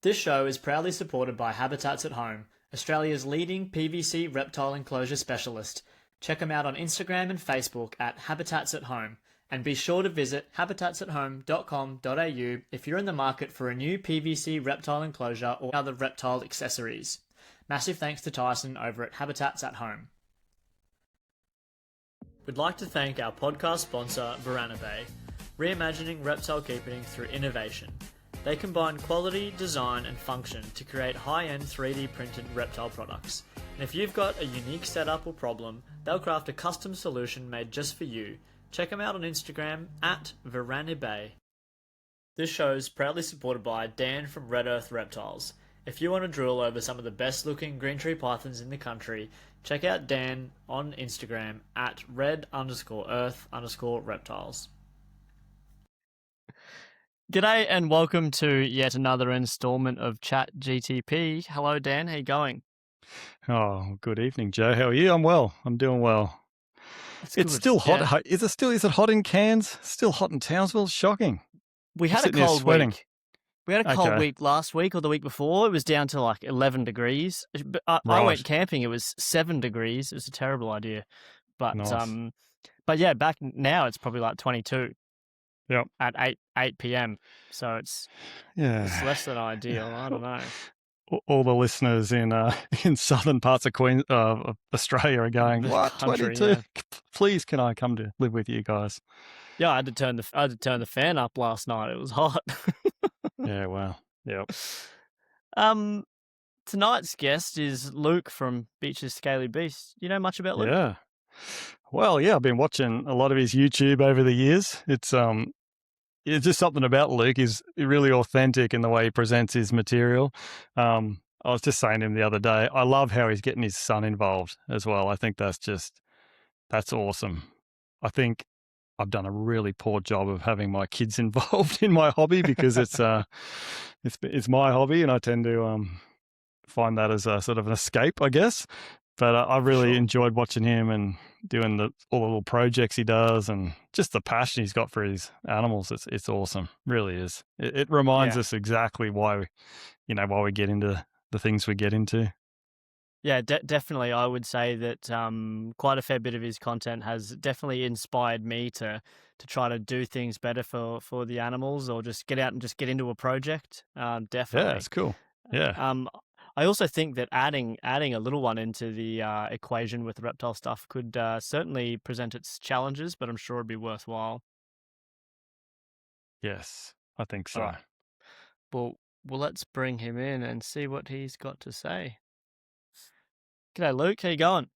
This show is proudly supported by Habitats at Home, Australia's leading PVC reptile enclosure specialist. Check them out on Instagram and Facebook at Habitats at Home, and be sure to visit habitatsathome.com.au if you're in the market for a new PVC reptile enclosure or other reptile accessories. Massive thanks to Tyson over at Habitats at Home. We'd like to thank our podcast sponsor, Bay, reimagining reptile keeping through innovation. They combine quality, design, and function to create high-end 3D printed reptile products. And if you've got a unique setup or problem, they'll craft a custom solution made just for you. Check them out on Instagram at Bay. This show is proudly supported by Dan from Red Earth Reptiles. If you want to drool over some of the best looking green tree pythons in the country, check out Dan on Instagram at red_earth_reptiles. G'day and welcome to yet another installment of ChatGTP. Hello Dan, how you going? Oh, good evening, Joe. How are you? I'm well. I'm doing well. It's still hot. Yeah. Is it hot in Cairns? Still hot in Townsville? Shocking. We had a cold week. We had a cold week last week or the week before. It was down to like 11 degrees. I went camping. It was 7 degrees. It was a terrible idea. But nice. But yeah, back now it's probably like 22. Yep. At 8 p.m. So it's less than ideal. I don't know. All the listeners in southern parts of Australia are going, what, 22? Yeah. Please, can I come to live with you guys? Yeah, I had to turn the fan up last night. It was hot. Yeah, wow. Yep. Tonight's guest is Luke from Beaches Scaly Beasts. You know much about Luke? Yeah. Well, yeah, I've been watching a lot of his YouTube over the years. It's just something about Luke. He's really authentic in the way he presents his material. I was just saying to him the other day, I love how he's getting his son involved as well. I think that's awesome. I think I've done a really poor job of having my kids involved in my hobby because it's my hobby, and I tend to find that as a sort of an escape, I guess. But I really enjoyed watching him and doing all the little projects he does, and just the passion he's got for his animals. It's awesome, really is. It reminds us exactly why we get into the things we get into. Yeah, definitely. I would say that quite a fair bit of his content has definitely inspired me to try to do things better for the animals, or just get out and just get into a project. Definitely. Yeah, it's cool. Yeah. I also think that adding a little one into the equation with reptile stuff could certainly present its challenges, but I'm sure it'd be worthwhile. Yes, I think so. Right. Well, let's bring him in and see what he's got to say. G'day, Luke. How you going?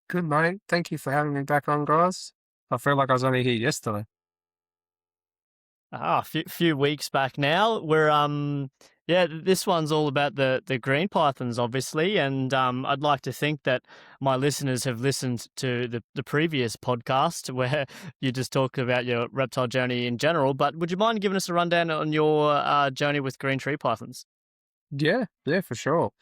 Good, mate. Thank you for having me back on, guys. I feel like I was only here yesterday. A few weeks back now. We're this one's all about the green pythons, obviously, and I'd like to think that my listeners have listened to the previous podcast where you just talked about your reptile journey in general. But would you mind giving us a rundown on your journey with green tree pythons? Yeah, for sure.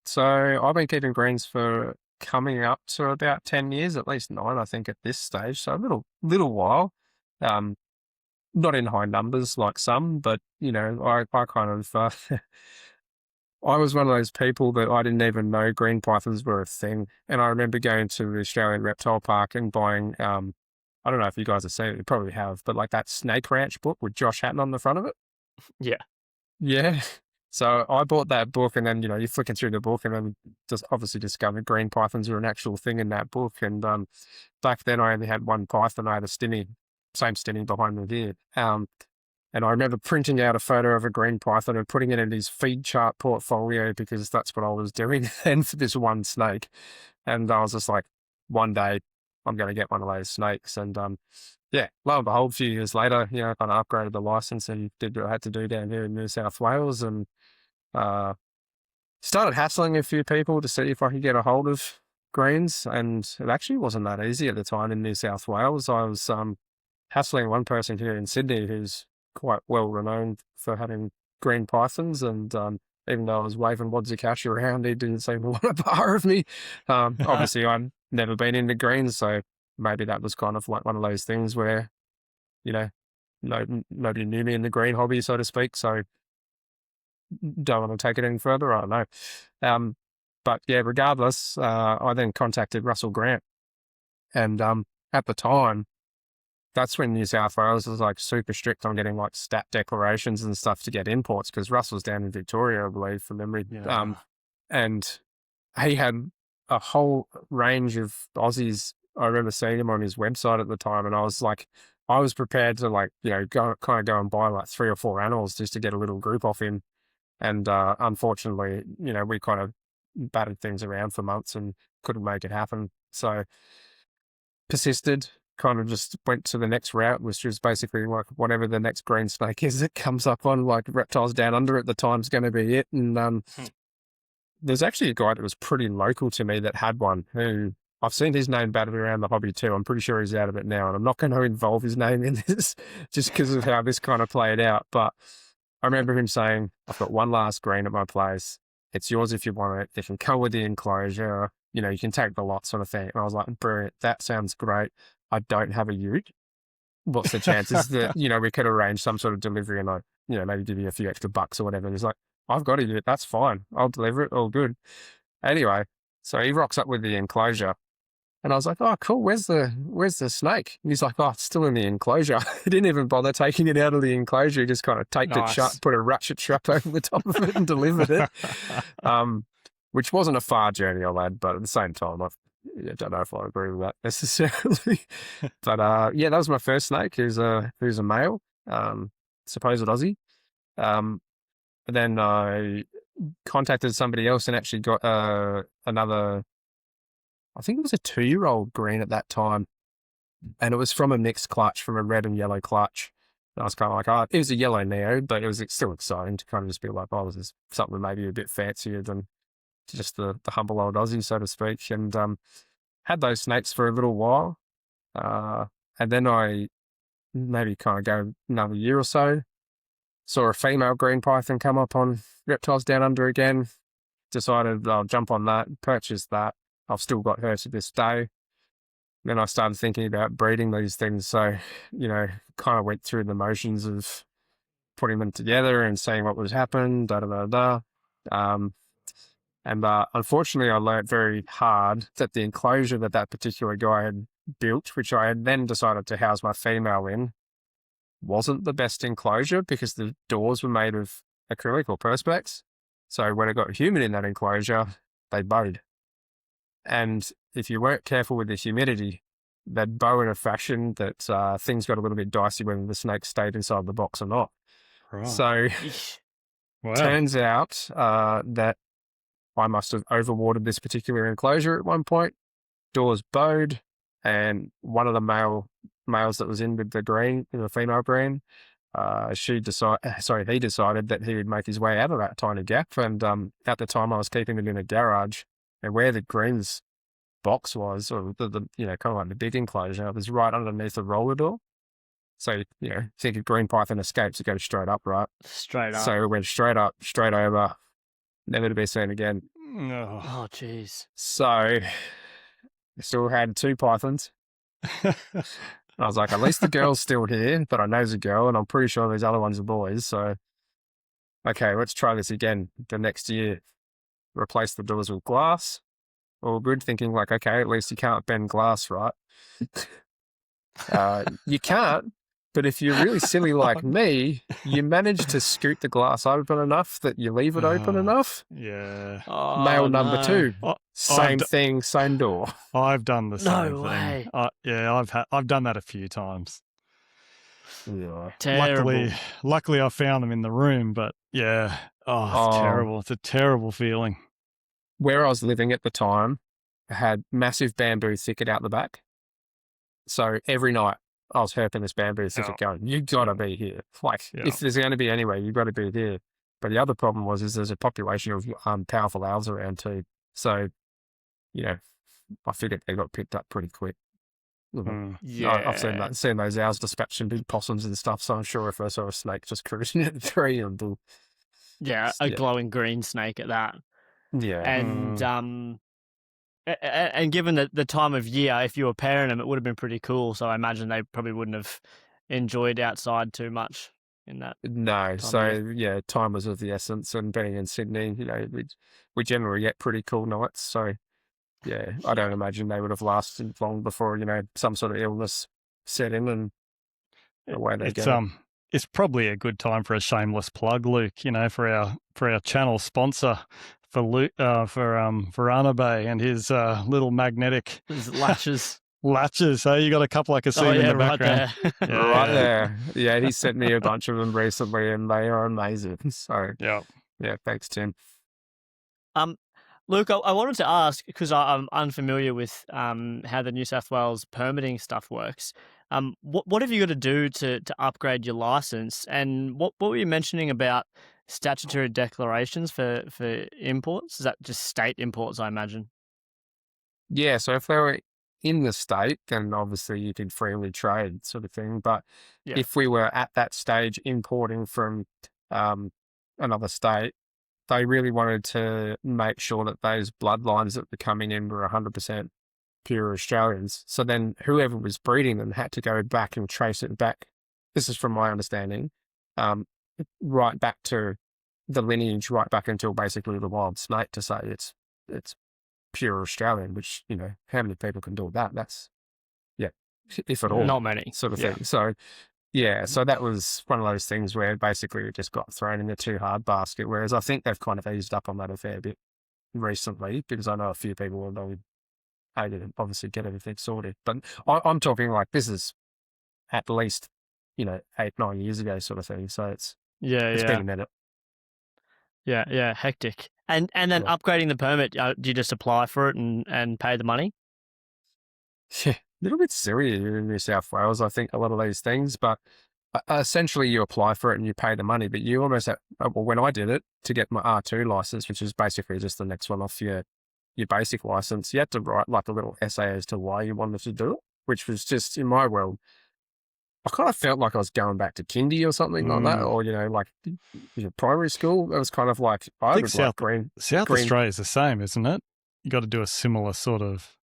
So I've been keeping greens for coming up to about 10 years, at least 9, I think, at this stage. So a little while. Not in high numbers like some, but, I kind of, I was one of those people that I didn't even know green pythons were a thing. And I remember going to the Australian Reptile Park and buying, I don't know if you guys have seen it, you probably have, but like that Snake Ranch book with Josh Hatton on the front of it. Yeah. Yeah. So I bought that book, and then, you're flicking through the book and then just obviously discovered green pythons are an actual thing in that book. And back then I only had one python. I had a stinny, same stinny behind me here. And I remember printing out a photo of a green python and putting it in his feed chart portfolio because that's what I was doing then for this one snake. And I was just like, one day I'm going to get one of those snakes. And lo and behold, a few years later, I kind of upgraded the license and did what I had to do down here in New South Wales, and started hassling a few people to see if I could get a hold of greens. And it actually wasn't that easy at the time in New South Wales. I was hassling one person here in Sydney who's quite well renowned for having green pythons, and even though I was waving wads of cash around, he didn't seem to want a bar of me. Obviously I'd never been into greens, so maybe that was kind of like one of those things where, nobody knew me in the green hobby, so to speak. So don't want to take it any further. I don't know. But yeah, regardless, I then contacted Russell Grant, and at the time, that's when New South Wales was like super strict on getting like stat declarations and stuff to get imports, because Russell's down in Victoria, I believe, from memory. Yeah. And he had a whole range of Aussies. I remember seeing him on his website at the time, and I was prepared to like, go and buy like 3 or 4 animals just to get a little group off him. And unfortunately, we kind of batted things around for months and couldn't make it happen. So persisted, kind of just went to the next route, which was basically like whatever the next green snake is that comes up on like Reptiles Down Under at the time's going to be it. And there's actually a guy that was pretty local to me that had one, who I've seen his name batted around the hobby too. I'm pretty sure he's out of it now, and I'm not going to involve his name in this just because of how this kind of played out. But I remember him saying, I've got one last green at my place. It's yours if you want it. It can come with the enclosure. You can take the lot, sort of thing. And I was like, brilliant. That sounds great. I don't have a ute. What's the chances that, we could arrange some sort of delivery and maybe give you a few extra bucks or whatever. And he's like, I've got a ute. That's fine. I'll deliver it. All good. Anyway, so he rocks up with the enclosure. And I was like, oh, cool. Where's the snake? And he's like, oh, it's still in the enclosure. He didn't even bother taking it out of the enclosure. He just kind of taped it shut, put a ratchet strap over the top of it and delivered it. Which wasn't a far journey, I'll add, but at the same time, I don't know if I agree with that necessarily. But yeah, that was my first snake, who's a male, supposed Aussie. And then I contacted somebody else and actually got another, I think it was a 2-year-old green at that time. And it was from a mixed clutch, from a red and yellow clutch. And I was kind of like, oh, it was a yellow Neo, but it was still exciting to kind of just be like, oh, this is something maybe a bit fancier than just the humble old Aussie, so to speak. And had those snakes for a little while. And then I maybe kind of go another year or so, saw a female green python come up on Reptiles Down Under again, decided I'll jump on that, purchased that. I've still got her to this day. Then I started thinking about breeding these things. So, kind of went through the motions of putting them together and seeing what would happen, And unfortunately, I learnt very hard that the enclosure that particular guy had built, which I had then decided to house my female in, wasn't the best enclosure because the doors were made of acrylic or perspex. So when it got humid in that enclosure, they bowed. And if you weren't careful with the humidity, they'd bow in a fashion that things got a little bit dicey whether the snake stayed inside the box or not. Right. So turns out that I must have overwatered this particular enclosure at one point. Doors bowed, and one of the males that was in with the female green, he decided that he would make his way out of that tiny gap. And at the time, I was keeping it in a garage, and where the greens box was, or the kind of like the big enclosure, it was right underneath the roller door. So think a green python escapes, it goes straight up, right? Straight up. So it went straight up, straight over, never to be seen again. Oh, jeez. So I still had 2 pythons. I was like, at least the girl's still here, but I know it's a girl, and I'm pretty sure these other ones are boys. So, okay, let's try this again the next year. Replace the doors with glass. All good, thinking like, okay, at least you can't bend glass, right? You can't, but if you're really silly like me, you manage to scoot the glass open enough that you leave it open enough. Yeah. Male number 2. Oh, Same thing, same door. I've done the same No thing. way. Yeah, I've done that a few times. Yeah. Terrible. Luckily I found them in the room, but yeah. It's terrible. It's a terrible feeling. Where I was living at the time, I had massive bamboo thicket out the back. So every night I was herping this bamboo thicket going, you got to be here. Like, if there's going to be anywhere, you've got to be here. But the other problem is there's a population of powerful owls around too. So, I figured they got picked up pretty quick. Yeah. I've seen those owls dispatch some big possums and stuff, so I'm sure if I saw a snake just cruising at the tree, a glowing green snake at that. Yeah. And given the time of year, if you were pairing them, it would have been pretty cool. So I imagine they probably wouldn't have enjoyed outside too much. in that No, time of so year? yeah, time was of the essence, and being in Sydney, we generally get pretty cool nights. So yeah, I don't imagine they would have lasted long before some sort of illness set in and away they It's go. it's probably a good time for a shameless plug, Luke. For our channel sponsor for Luke for Verana Bay and his little magnetic There's latches. latches. So you got a couple I can see Oh in yeah, the right background. there. Right Yeah. there, yeah, he sent me a bunch of them recently, and they are amazing. So Yeah. yeah, thanks, Tim. Luke, I wanted to ask because I'm unfamiliar with how the New South Wales permitting stuff works. What have you got to do to upgrade your license? And what were you mentioning about statutory declarations for imports? Is that just state imports, I imagine? Yeah, so if they were in the state, then obviously you could freely trade, sort of thing. But Yeah. if we were at that stage importing from another state, they really wanted to make sure that those bloodlines that were coming in were 100% pure Australians. So then whoever was breeding them had to go back and trace it back. This is from my understanding, um, right back to the lineage, right back until basically the wild snake to say it's pure Australian. Which how many people can do that? That's if at all, Not many. sort of Yeah. thing. So yeah, so that was one of those things where basically it just got thrown in the too hard basket. Whereas I think they've kind of eased up on that a fair bit recently, because I know a few people are really able to obviously get everything sorted. But I'm talking like this is at least 8-9 years ago, sort of thing. So it's Yeah. been a minute. Yeah. Hectic. And then Yeah. upgrading the permit, do you just apply for it and pay the money? Yeah, a little bit silly in New South Wales, I think, a lot of these things, but essentially you apply for it and you pay the money, but you almost have, well, when I did it to get my R2 license, which is basically just the next one off your basic license, you had to write like a little essay as to why you wanted to do it, which was just, in my world, I kind of felt like I was going back to kindy or something like that, or, like primary school. It was kind of like, I think would like green. Australia is the same, isn't it? You got to do a similar sort of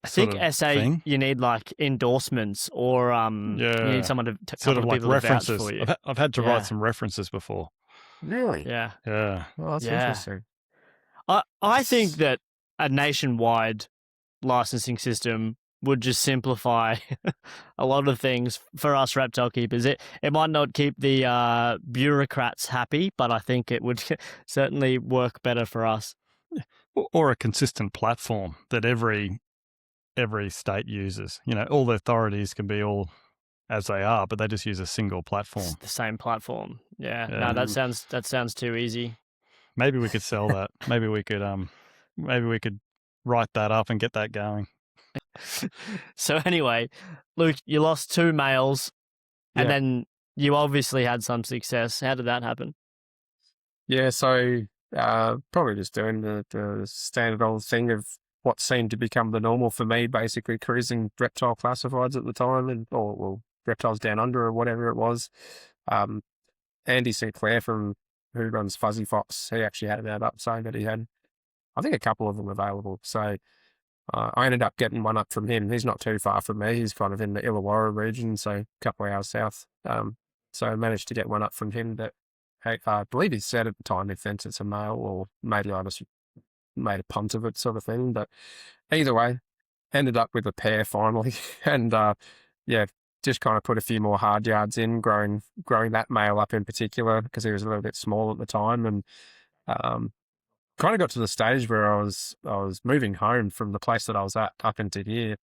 I think SA thing. you need like endorsements or you need someone to sort of like people to vouch references. for you. I've had to write some references before. Really? Yeah. Yeah. Well, that's Yeah. interesting. I think that a nationwide licensing system would just simplify a lot of things for us reptile keepers. It might not keep the bureaucrats happy, but I think it would certainly work better for us. Or a consistent platform that every state uses. All the authorities can be all as they are, but they just use a single platform. It's the same platform. Yeah. Yeah. No, that sounds too easy. Maybe we could sell that. Maybe we could write that up and get that going. So anyway, Luke, you lost 2 males, and then you obviously had some success. How did that happen? Yeah, so probably just doing the standard old thing of what seemed to become the normal for me, basically cruising reptile classifieds at the time, or reptiles down under or whatever it was. Andy Sinclair who runs Fuzzy Fox, he actually had an ad up saying that he had, I think, a couple of them available. So I ended up getting one up from him. He's not too far from me. He's kind of in the Illawarra region, so a couple of hours south. So I managed to get one up from him that I believe he said at the time he thinks it's a male, or maybe I just made a punt of it, sort of thing. But either way, ended up with a pair finally. And just kind of put a few more hard yards in, growing that male up in particular, because he was a little bit small at the time. And kind of got to the stage where I was moving home from the place that I was at up into here,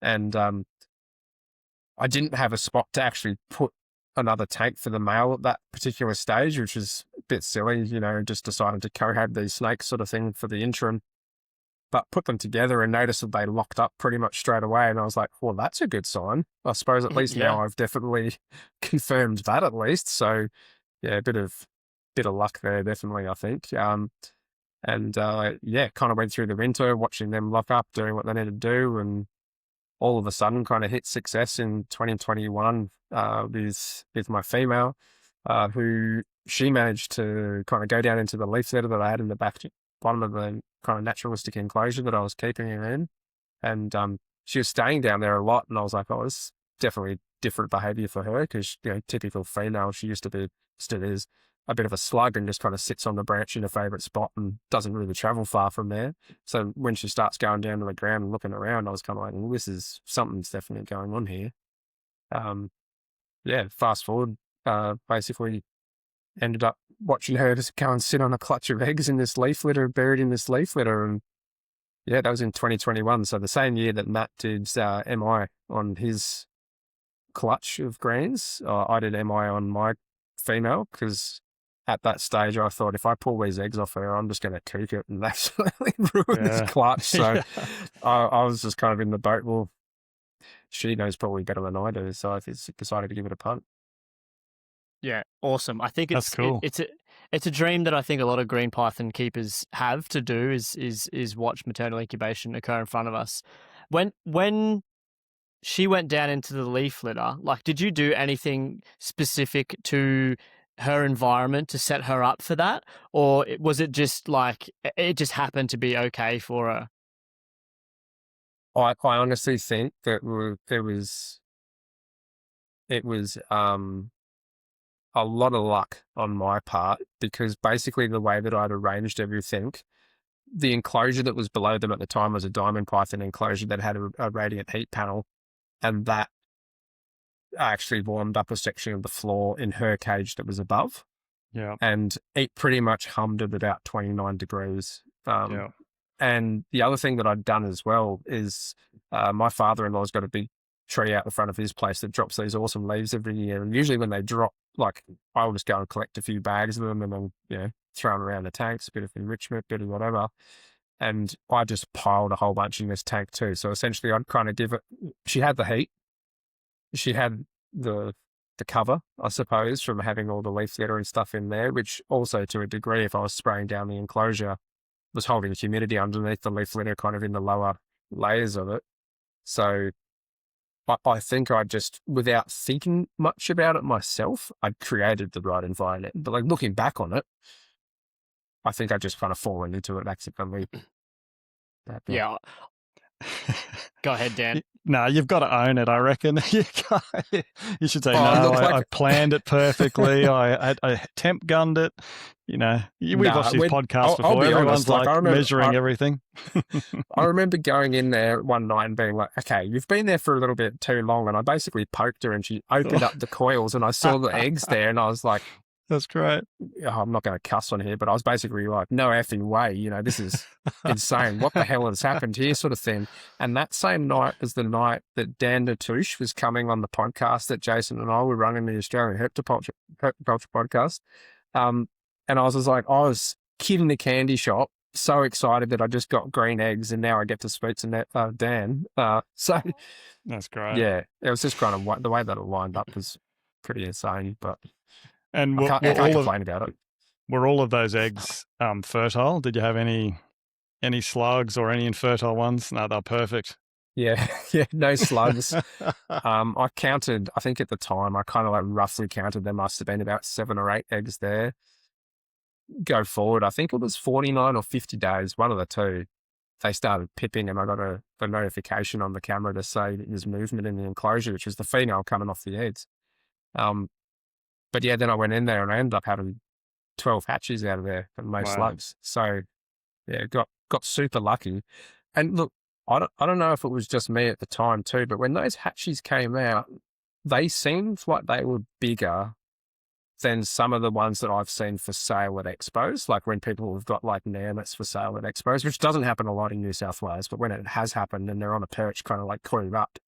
and I didn't have a spot to actually put another tank for the male at that particular stage, which was a bit silly, just decided to cohab these snakes, sort of thing, for the interim. But put them together and noticed that they locked up pretty much straight away, and I was like, well, that's a good sign. I suppose at least now I've definitely confirmed that, at least. So yeah, a bit of luck there, definitely, I think. And kind of went through the winter watching them lock up, doing what they need to do, and all of a sudden kind of hit success in 2021 with my female, who she managed to kind of go down into the leaf litter that I had in the bottom of the kind of naturalistic enclosure that I was keeping her in. And she was staying down there a lot, and I was like, oh, this definitely different behavior for her because, typical female, she used to be, still is, a bit of a slug and just kind of sits on the branch in a favourite spot and doesn't really travel far from there. So when she starts going down to the ground and looking around, I was kind of like, well, something's definitely going on here. Fast forward, basically ended up watching her just go and sit on a clutch of eggs in this leaf litter, buried in this leaf litter. And yeah, that was in 2021. So the same year that Matt did MI on his clutch of greens, I did MI on my female because at that stage I thought if I pull these eggs off her, I'm just going to cook it and absolutely ruin this clutch. So I was just kind of in the boat. Well, she knows probably better than I do, so I decided to give it a punt. Yeah, awesome. I think That's cool. It's a dream that I think a lot of green python keepers have to do is watch maternal incubation occur in front of us. When she went down into the leaf litter, like, did you do anything specific to her environment to set her up for that, or was it just like it just happened to be okay for her? I honestly think that it was a lot of luck on my part because basically the way that I'd arranged everything, the enclosure that was below them at the time was a diamond python enclosure that had a radiant heat panel, and that actually warmed up a section of the floor in her cage that was above. Yeah. And it pretty much hummed at about 29 degrees. And the other thing that I'd done as well is my father-in-law's got a big tree out the front of his place that drops these awesome leaves every year. And usually when they drop, like, I'll just go and collect a few bags of them and then, throw them around the tanks, a bit of enrichment, bit of whatever. And I just piled a whole bunch in this tank too. So essentially I'd kind of give it, she had the heat. She had the cover, I suppose, from having all the leaf litter and stuff in there, which also to a degree, if I was spraying down the enclosure, was holding humidity underneath the leaf litter kind of in the lower layers of it. So I think I just, without thinking much about it myself, I'd created the right environment. But like looking back on it, I think I just kind of fallen into it accidentally. Yeah. Go ahead, Dan. No, you've got to own it, I reckon. You should say, I planned it perfectly. I temp gunned it. We've watched these podcasts before. Everyone's like measuring everything. I remember going in there one night and being like, okay, you've been there for a little bit too long. And I basically poked her and she opened up the coils and I saw the eggs there and I was like, that's great. I'm not going to cuss on here, but I was basically like, no effing way. This is insane. What the hell has happened here, sort of thing. And that same night was the night that Dan Natouche was coming on the podcast that Jason and I were running, the Australian Herpetoculture podcast. And I was just like, I was kidding the candy shop, so excited that I just got green eggs and now I get to speak to Dan. So that's great. Yeah, it was just kind of the way that it lined up was pretty insane, but and I can't complain about it. Were all of those eggs fertile? Did you have any slugs or any infertile ones? No, they're perfect. Yeah, no slugs. I counted, I think at the time, I kind of like roughly counted there must have been about 7 or 8 eggs there. Go forward, I think it was 49 or 50 days, one of the two, they started pipping and I got a notification on the camera to say that there's movement in the enclosure, which was the female coming off the eggs. But yeah, then I went in there and I ended up having 12 hatches out of there and no slugs. So yeah, got super lucky. And look, I don't know if it was just me at the time too, but when those hatches came out, they seemed like they were bigger than some of the ones that I've seen for sale at expos, like when people have got like neonates for sale at expos, which doesn't happen a lot in New South Wales, but when it has happened and they're on a perch kind of like coiled up,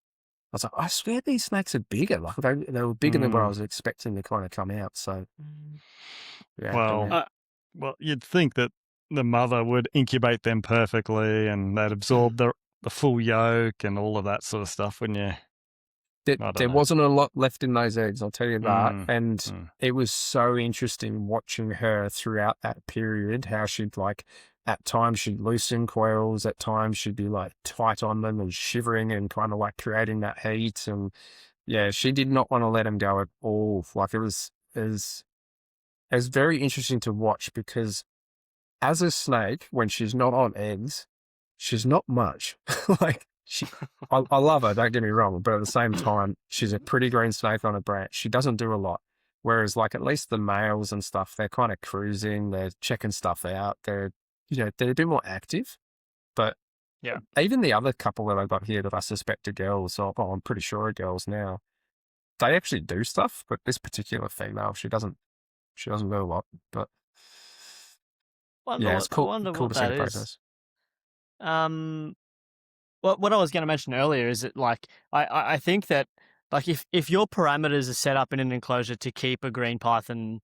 I was like, I swear these snakes are bigger. Like they were bigger than what I was expecting to kind of come out. So, yeah. Well, you'd think that the mother would incubate them perfectly and they'd absorb the full yolk and all of that sort of stuff, wouldn't you? There wasn't a lot left in those eggs, I'll tell you that. And it was so interesting watching her throughout that period, how she'd like, at times she'd loosen coils, at times she'd be like tight on them and shivering and kind of like creating that heat. And yeah, she did not want to let them go at all. Like it was very interesting to watch because as a snake, when she's not on eggs, she's not much. Like I love her, don't get me wrong, but at the same time, she's a pretty green snake on a branch. She doesn't do a lot. Whereas, like, at least the males and stuff, they're kind of cruising, they're checking stuff out, they're a bit more active. But Yeah. even the other couple that I got here that I suspect are girls, or I'm pretty sure are girls now, they actually do stuff. But this particular female, she doesn't do a lot. But yeah, it's I cool wonder to what see the that is. process. What I was going to mention earlier is that, like, I think that, like, if your parameters are set up in an enclosure to keep a green python,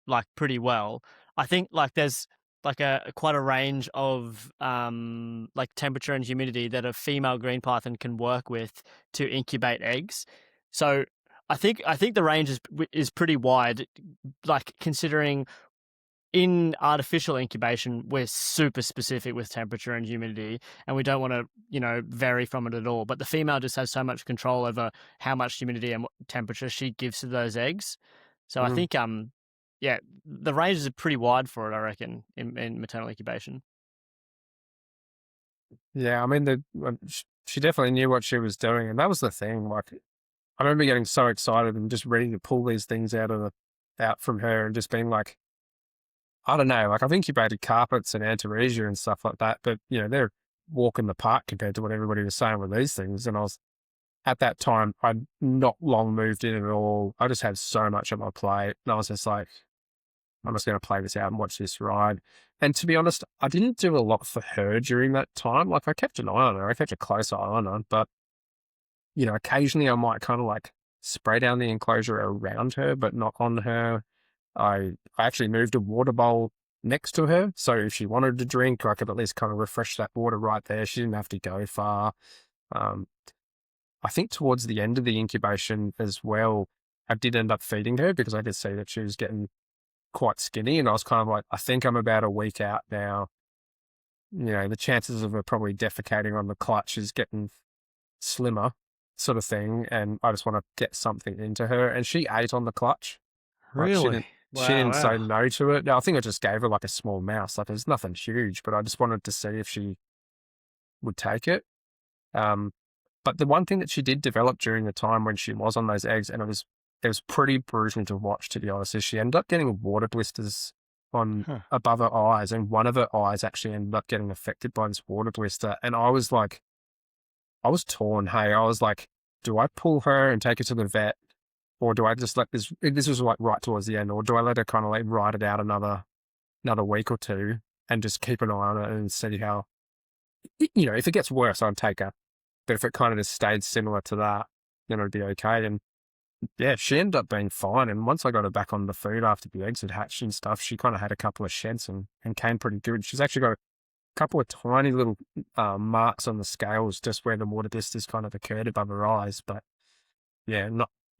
like, pretty well, I think, like, there's like quite a range of like temperature and humidity that a female green python can work with to incubate eggs. So I think the range is pretty wide, like, considering in artificial incubation, we're super specific with temperature and humidity, and we don't want to, vary from it at all. But the female just has so much control over how much humidity and what temperature she gives to those eggs. So I think, yeah, the ranges are pretty wide for it, I reckon, in maternal incubation. Yeah, I mean, she definitely knew what she was doing, and that was the thing. Like, I remember getting so excited and just ready to pull these things out from her, and just being like, I don't know, like, I've incubated carpets and Antaresia and stuff like that, but they're walk in the park compared to what everybody was saying with these things. And I was at that time, I'd not long moved in at all. I just had so much on my plate, and I was just like, I'm just going to play this out and watch this ride. And to be honest, I didn't do a lot for her during that time. Like, I kept an eye on her, I kept a close eye on her, but occasionally I might kind of like spray down the enclosure around her, but not on her. I actually moved a water bowl next to her, so if she wanted to drink, I could at least kind of refresh that water right there. She didn't have to go far. I think towards the end of the incubation as well, I did end up feeding her because I did see that she was getting quite skinny, and I was kind of like, I think I'm about a week out now. The chances of her probably defecating on the clutch is getting slimmer, sort of thing, and I just want to get something into her. And she ate on the clutch. Like, Really? she didn't say Wow. no to it. Now, I think I just gave her like a small mouse. Like, there's nothing huge, but I just wanted to see if she would take it. But the one thing that she did develop during the time when she was on those eggs, and it was pretty brutal to watch, to be honest, is she ended up getting water blisters on above her eyes, and one of her eyes actually ended up getting affected by this water blister. And I was like, I was torn. Hey, I was like, do I pull her and take her to the vet, or do I just let this was like right towards the end, or do I let her kind of like ride it out another week or two and just keep an eye on it and see how, if it gets worse, I'd take her. But if it kind of just stayed similar to that, then it'd be okay. And yeah, she ended up being fine. And once I got her back on the food after the eggs had hatched and stuff, she kind of had a couple of sheds and came pretty good. She's actually got a couple of tiny little marks on the scales just where the water blisters kind of occurred above her eyes. But yeah,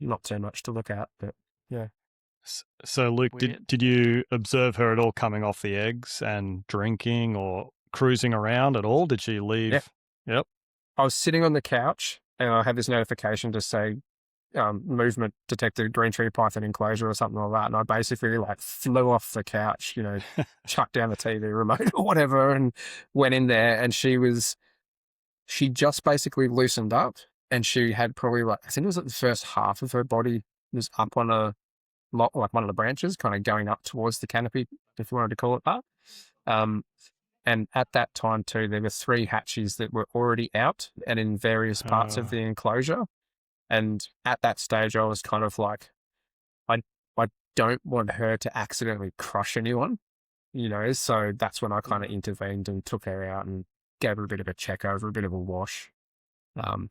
not too much to look at. But yeah. So, Luke, Weird. did you observe her at all coming off the eggs and drinking or cruising around at all? Did she leave? Yeah. Yep. I was sitting on the couch and I had this notification to say, movement detected, green tree python enclosure or something like that. And I basically like flew off the couch, chucked down the TV remote or whatever, and went in there. And she just basically loosened up, and she had probably like, I think it was like the first half of her body was up on like one of the branches, kind of going up towards the canopy, if you wanted to call it that. And at that time too, there were 3 hatchies that were already out and in various parts of the enclosure. And at that stage, I was kind of like, I don't want her to accidentally crush anyone, so that's when I kind of intervened and took her out and gave her a bit of a check over, a bit of a wash, and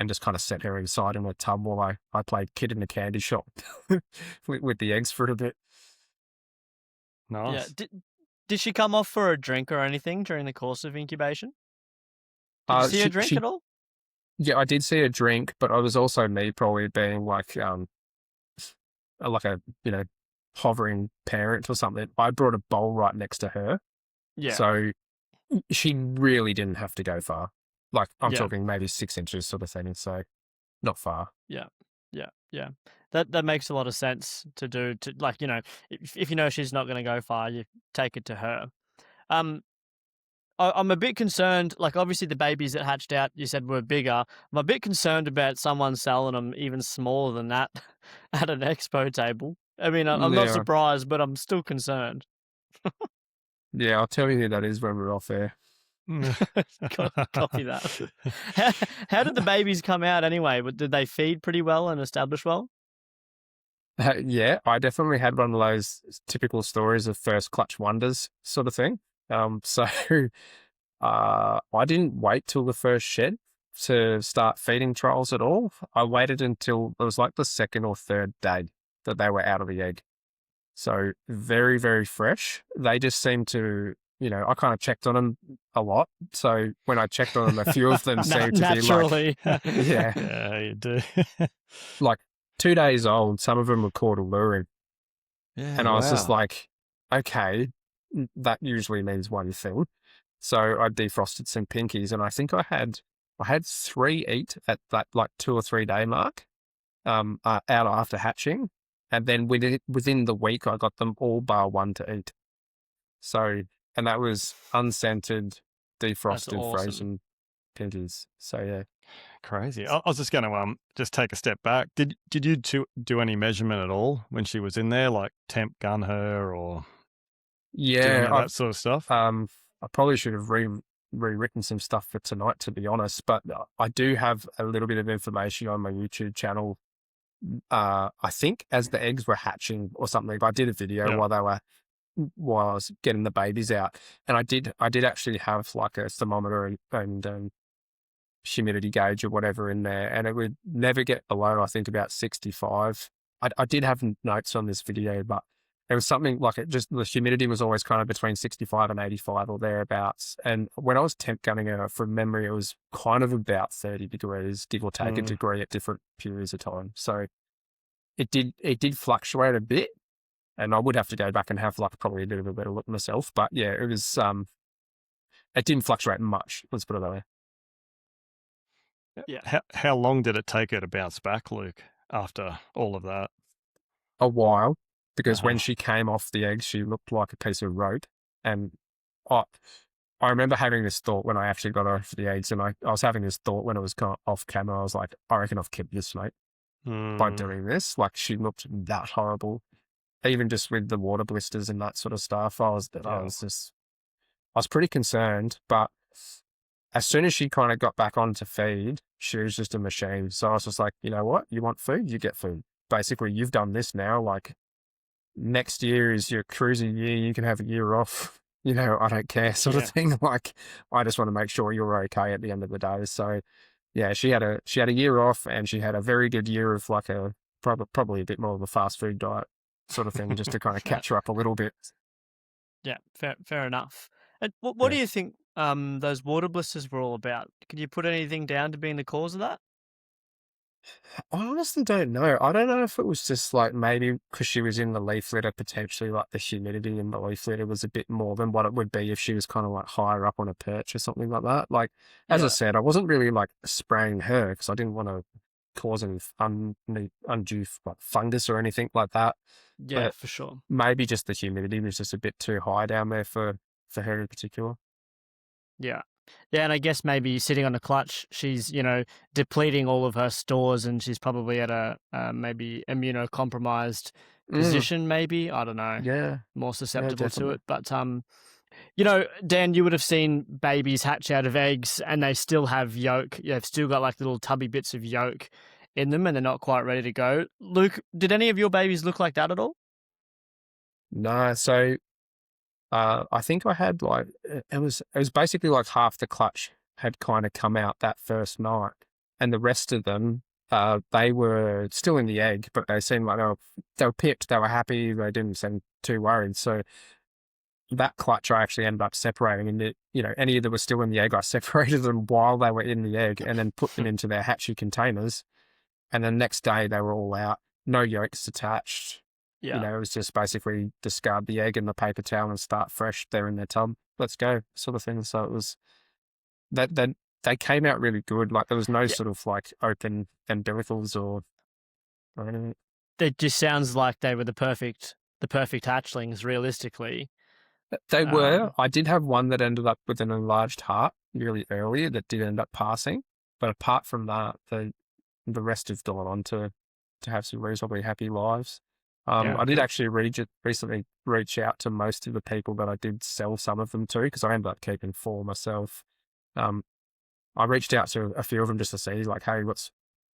just kind of set her inside in a tub while I played kid in the candy shop with the eggs for a bit. Nice. Yeah. Did she come off for a drink or anything during the course of incubation? Did you see her drink at all? Yeah, I did see her drink, but I was also me probably being like a hovering parent or something. I brought a bowl right next to her. Yeah. So she really didn't have to go far. Like, I'm Yeah. talking maybe 6 inches sort of thing, so not far. Yeah. That makes a lot of sense to do. To, like, if you know she's not going to go far, you take it to her. I'm a bit concerned. Like, obviously, the babies that hatched out, you said were bigger. I'm a bit concerned about someone selling them even smaller than that at an expo table. I mean, I'm not Yeah, surprised, but I'm still concerned. yeah, I'll tell you who that is when we're off air. Copy that. How did the babies come out anyway? Did they feed pretty well and establish well? Yeah, I definitely had one of those typical stories of first clutch wonders sort of thing. So I didn't wait till the first shed to start feeding trials at all. I waited until it was like the second or third day that they were out of the egg. So very, very fresh. They just seemed to, I kind of checked on them a lot. So when I checked on them, a few of them seemed to be Naturally. like, yeah, Yeah, you do. like 2 days old. Some of them were caught alluring. Yeah, And I was just wow. like, okay, that usually means one thing. So I defrosted some pinkies, and I think I had 3 eat at that like 2 or 3 day mark, out after hatching, and then within the week I got them all bar one to eat. So, and that was unscented, defrosted, awesome. frozen pinkies. So yeah. Crazy. I was just going to just take a step back. Did you do any measurement at all when she was in there, like temp gun her or do any Yeah, of that sort of stuff? I probably should have rewritten some stuff for tonight, to be honest. But I do have a little bit of information on my YouTube channel. I think as the eggs were hatching or something, I did a video Yeah. while I was getting the babies out, and I did actually have like a thermometer and humidity gauge or whatever in there, and it would never get below, I think, about 65. I did have notes on this video, but it was something like the humidity was always kind of between 65 and 85 or thereabouts. And when I was temp gunning her, from memory, it was kind of about 30 degrees, give or take a degree at different periods of time. So it did fluctuate a bit, and I would have to go back and have like probably a bit of a better look myself. But yeah, it was, it didn't fluctuate much. Let's put it that way. Yeah. How long did it take her to bounce back, Luke, after all of that? A while, because when Uh-huh. she came off the egg, she looked like a piece of rope. And I remember having this thought when I actually got her off the eggs, and I was having this thought when it was off camera. I was like, I reckon I've kept this mate by doing this. Like, she looked that horrible, even just with the water blisters and that sort of stuff. I was pretty concerned, but as soon as she kind of got back on to feed, she was just a machine. So I was just like, you know what? You want food? You get food. Basically, you've done this now. Like, next year is your cruising year. You can have a year off. I don't care, sort of thing. Like, I just want to make sure you're okay at the end of the day. So, yeah, she had a year off, and she had a very good year of like probably a bit more of a fast food diet sort of thing, just to kind of catch her up a little bit. Yeah, fair enough. And what do you think those water blisters were all about? Could you put anything down to being the cause of that? I honestly don't know. I don't know if it was just like maybe because she was in the leaf litter, potentially like the humidity in the leaf litter was a bit more than what it would be if she was kind of like higher up on a perch or something like that. Like, as I said, I wasn't really like spraying her because I didn't want to cause any undue like fungus or anything like that. Yeah, But for sure. maybe just the humidity was just a bit too high down there for her in particular. Yeah. Yeah, and I guess maybe sitting on a clutch, she's, depleting all of her stores, and she's probably at a maybe immunocompromised position, maybe. I don't know. Yeah. More susceptible to definitely. it. But, Dan, you would have seen babies hatch out of eggs and they still have yolk. They've still got like little tubby bits of yolk in them and they're not quite ready to go. Luke, did any of your babies look like that at all? No, so I think I had like it was basically like half the clutch had kind of come out that first night, and the rest of them they were still in the egg, but they seemed like they were pipped, they were happy, they didn't seem too worried. So that clutch I actually ended up separating, and any that were still in the egg, I separated them while they were in the egg, and then put them into their hatchery containers. And the next day they were all out, no yolks attached. Yeah. It was just basically discard the egg in the paper towel and start fresh there in their tub. Let's go, sort of thing. So it was that they came out really good. Like, there was no sort of like open umbilicals or anything. It just sounds like they were the perfect hatchlings, realistically. They were. Um, I did have one that ended up with an enlarged heart really early that did end up passing. But apart from that, the rest have gone on to have some reasonably happy lives. Yeah, I did good. actually recently reach out to most of the people that I did sell some of them to, because I ended up keeping 4 myself. Um, I reached out to a few of them just to see, like, hey,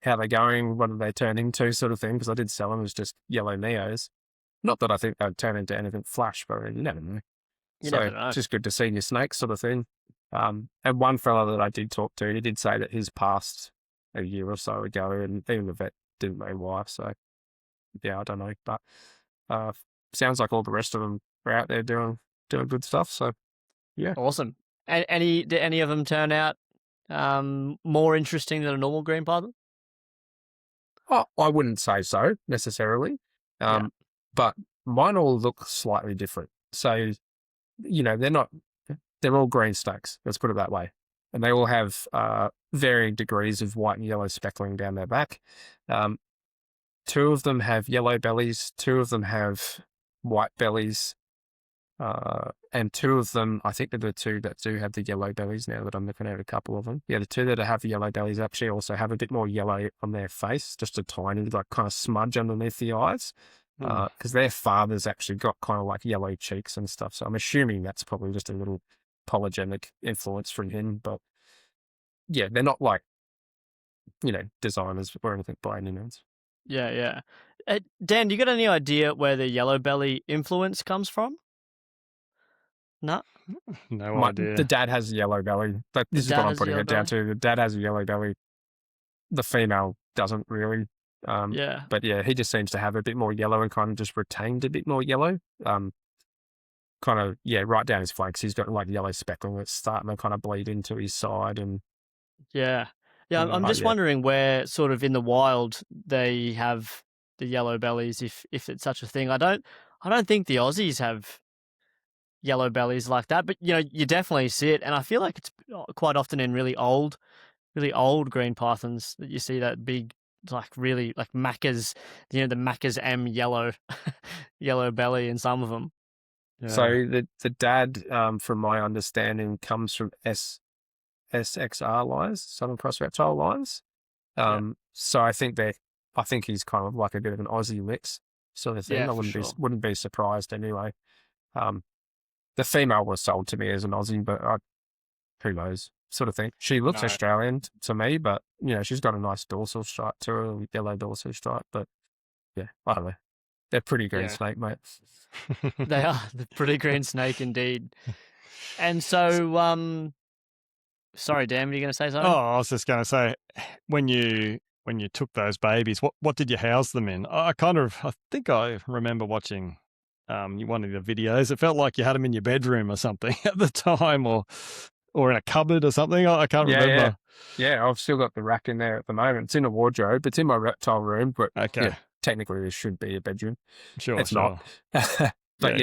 how they going? What are they turn into, sort of thing? Because I did sell them as just yellow neos. Not that I think they'd turn into anything flash, but you never know. You So never know. it's just good to see your snakes, sort of thing. And one fella that I did talk to, he did say that his passed a year or so ago, and even the vet didn't know why. So yeah, I don't know, but sounds like all the rest of them are out there doing good stuff. So yeah, Awesome. And did any of them turn out more interesting than a normal green python? I wouldn't say so necessarily, Yeah. but mine all look slightly different. So they're all green snakes. Let's put it that way, and they all have varying degrees of white and yellow speckling down their back. 2 of them have yellow bellies, 2 of them have white bellies, and 2 of them, I think they're the 2 that do have the yellow bellies now that I'm looking at a couple of them. Yeah, the 2 that have the yellow bellies actually also have a bit more yellow on their face, just a tiny, like, kind of smudge underneath the eyes, because their father's actually got kind of like yellow cheeks and stuff. So I'm assuming that's probably just a little polygenic influence from him. But yeah, they're not like, designers or anything by any means. Yeah, yeah. Dan, do you got any idea where the yellow belly influence comes from? No? No The idea. dad has a yellow belly. But The this is what dad I'm has a putting yellow it down belly? to. The dad has a yellow belly. The female doesn't really. Yeah. But yeah, he just seems to have a bit more yellow and kind of just retained a bit more yellow. Kind of, yeah, right down his flanks. He's got like yellow speckling that's starting to kind of bleed into his side. And Yeah. Yeah, I'm just yeah, wondering where sort of in the wild they have the yellow bellies, if it's such a thing. I don't think the Aussies have yellow bellies like that, but you definitely see it, and I feel like it's quite often in really old green pythons that you see that big, like, really, like, Macca's, the Macca's M yellow yellow belly in some of them. Yeah. So the dad, from my understanding, comes from SXR lines, Southern Cross Reptile lines. So I think he's kind of like a bit of an Aussie mix sort of thing. Yeah, I for sure. wouldn't be surprised anyway. The female was sold to me as an Aussie, but who knows, sort of thing. She looks No. Australian to me, but she's got a nice dorsal stripe to her, yellow dorsal stripe. But yeah, I don't know. They're pretty green snake, mate. They are the pretty green snake indeed. And so, sorry, Dan, were you going to say Oh, something? I was just going to say, when you took those babies, what did you house them in? I think I remember watching one of the videos. It felt like you had them in your bedroom or something at the time, or in a cupboard or something. I can't remember. Yeah, I've still got the rack in there at the moment. It's in a wardrobe. It's in my reptile room, but Okay, technically this should be a bedroom. sure, It's sure. not. But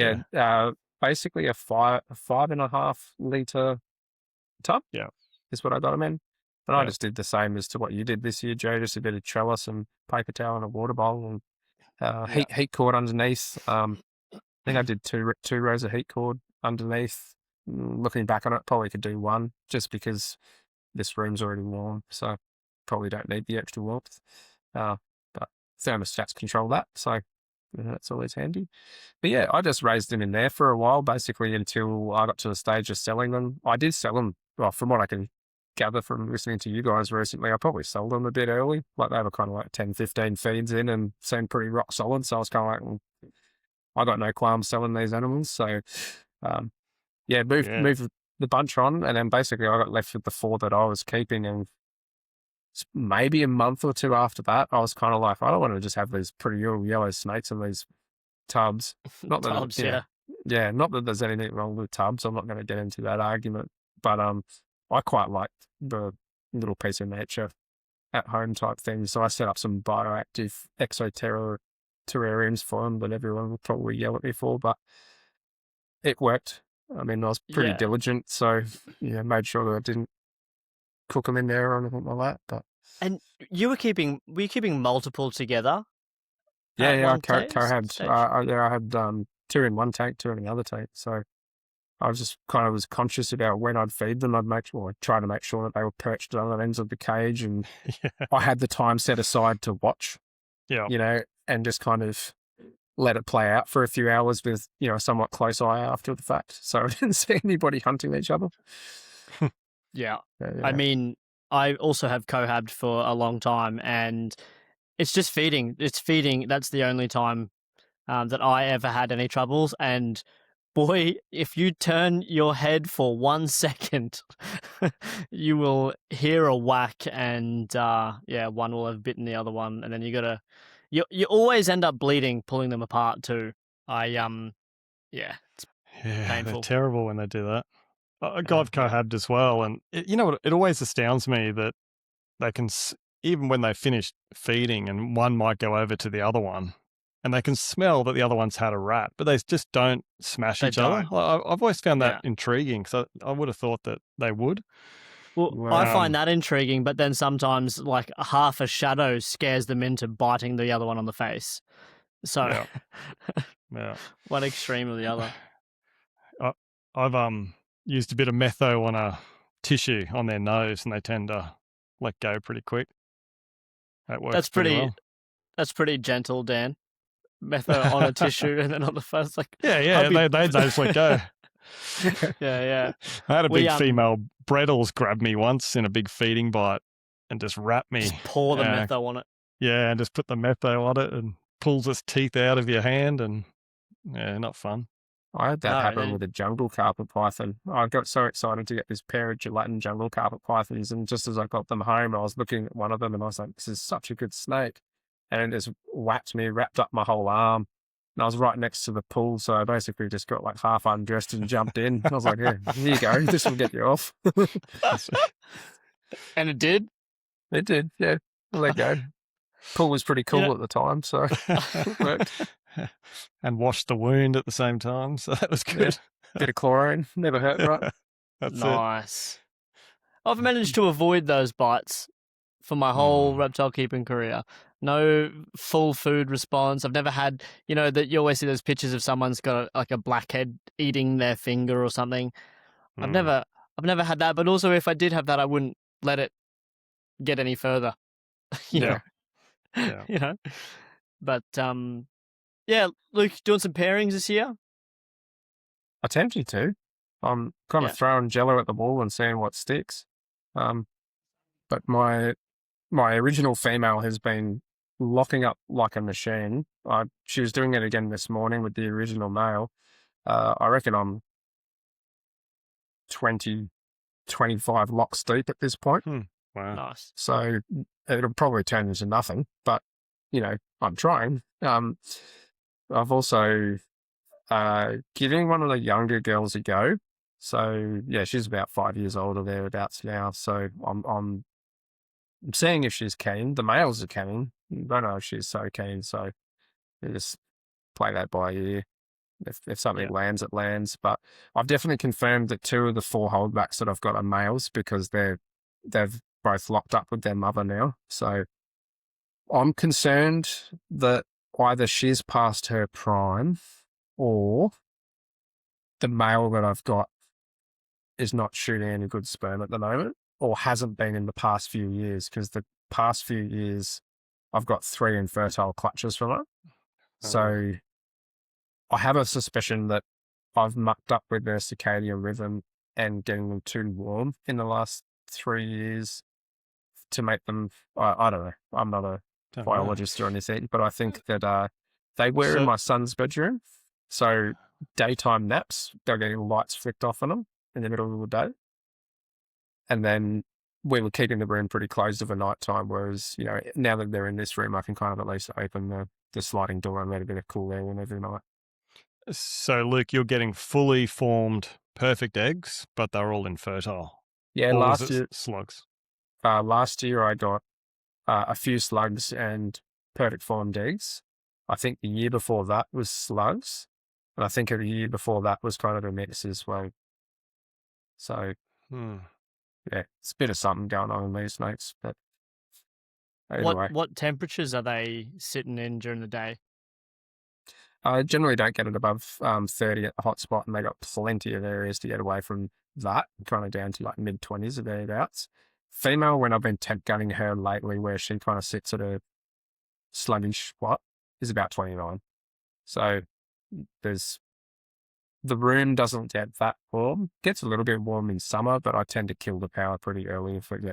basically a 5.5 liter tub. Yeah. Is what I got them in. And I Yeah. just did the same as to what you did this year, Joe. Just a bit of trellis and paper towel and a water bowl and heat cord underneath. I think I did two rows of heat cord underneath. Looking back on it, probably could do one just because this room's already warm, so probably don't need the extra warmth. But thermostats control that, so that's always handy. But yeah, I just raised them in there for a while, basically until I got to the stage of selling them. I did sell them, well, from what I can gather from listening to you guys recently, I probably sold them a bit early. Like they were kind of like 10, 15 feeds in and seemed pretty rock solid. So I was kind of like, well, I got no qualms selling these animals. So moved the bunch on, and then basically I got left with the 4 that I was keeping. And maybe a month or 2 after that, I was kind of like, I don't want to just have these pretty little yellow snakes in these tubs. Not that, Tubs, not that there's anything wrong with tubs. I'm not going to get into that argument, but I quite liked the little piece of nature at home type thing. So I set up some bioactive exoterra terrariums for them that everyone would probably yell at me for, but it worked. I mean, I was pretty diligent, so made sure that I didn't cook them in there or anything like that. But And were you keeping multiple together? I at one had stage? I had 2 in one tank, 2 in the other tank. So I was just kind of was conscious about when I'd feed them. I'd try to make sure that they were perched at other ends of the cage, and Yeah. I had the time set aside to watch, Yeah. and just kind of let it play out for a few hours with, a somewhat close eye after the fact. So I didn't see anybody hunting each other. Yeah. Yeah. I mean, I also have cohabbed for a long time, and it's just feeding. It's feeding. That's the only time that I ever had any troubles. And boy, if you turn your head for 1 second, you will hear a whack, and one will have bitten the other one, and then you always end up bleeding, pulling them apart too. It's Yeah, painful. they're terrible when they do that. I've Yeah. cohabbed as well, and you know what? It always astounds me that they can, even when they finish feeding, and one might go over to the other one, and they can smell that the other one's had a rat, but they just don't smash They each other. don't. I've always found that Yeah. intriguing, so I would have thought that they would. Well, Wow. I find that intriguing, but then sometimes like half a shadow scares them into biting the other one on the face. So Yeah. Yeah. one extreme or the other. I've used a bit of metho on a tissue on their nose, and they tend to let go pretty quick. That works That's pretty pretty well. That's pretty gentle, Dan. Metho on a tissue and then on the face, like Yeah, they just let go. yeah. I had a We, big female Brettles grab me once in a big feeding bite and just wrap me. Just pour the metho on it. Yeah, and just put the metho on it and pulls its teeth out of your hand, and yeah, not fun. I had that No, happen then- with a jungle carpet python. I got so excited to get this pair of gelatin jungle carpet pythons, and just as I got them home, I was looking at one of them and I was like, this is such a good snake. And it just whacked me, wrapped up my whole arm. And I was right next to the pool, so I basically just got like half undressed and jumped in. I was like, yeah, here you go. This will get you off. And it did. It did, yeah. I let go. Pool was pretty cool know- at the time, so it worked. And washed the wound at the same time, so that was good. Bit of chlorine, never hurt, right? That's it. Nice. I've managed to avoid those bites for my whole reptile keeping career. No full food response. I've never had, that you always see those pictures of someone's got like a blackhead eating their finger or something. I've never had that. But also, if I did have that, I wouldn't let it get any further. Yeah. But Luke, doing some pairings this year. Attempting to. I'm kind of throwing jello at the wall and seeing what sticks. But my original female has been locking up like a machine. She was doing it again this morning with the original male. I reckon I'm 20, 25 locks deep at this point. Wow. Nice. So it'll probably turn into nothing, but, I'm trying. I've also giving one of the younger girls a go. So, yeah, she's about 5 years old or thereabouts now. So I'm seeing if she's keen. The males are keen. I don't know if she's so keen. So you just play that by ear. If something lands, it lands. But I've definitely confirmed that 2 of the 4 holdbacks that I've got are males because they've both locked up with their mother now. So I'm concerned that either she's past her prime or the male that I've got is not shooting any good sperm at the moment or hasn't been in the past few years, because the past few years I've got 3 infertile clutches from it. So I have a suspicion that I've mucked up with their circadian rhythm and getting them too warm in the last 3 years to make them, I don't know, I'm not a biologist or anything, but I think that they were in my son's bedroom. So daytime naps, they're getting lights flicked off on them in the middle of the day. And then we were keeping the room pretty closed over night time, whereas, now that they're in this room, I can kind of at least open the sliding door and let a bit of cool air in every night. So, Luke, you're getting fully formed perfect eggs, but they're all infertile. Yeah, Or was last it year, slugs. last year I got a few slugs and perfect formed eggs. I think the year before that was slugs. And I think the year before that was kind of a mix as well. So, yeah, it's a bit of something going on in these snakes. But anyway, What temperatures are they sitting in during the day? I generally don't get it above 30 at the hotspot, and they got plenty of areas to get away from that, kind of down to like mid-20s or thereabouts. Female, when I've been temp gunning her lately, where she kind of sits at a sluggish spot, is about 29. So the room doesn't get that warm. Gets a little bit warm in summer, but I tend to kill the power pretty early if it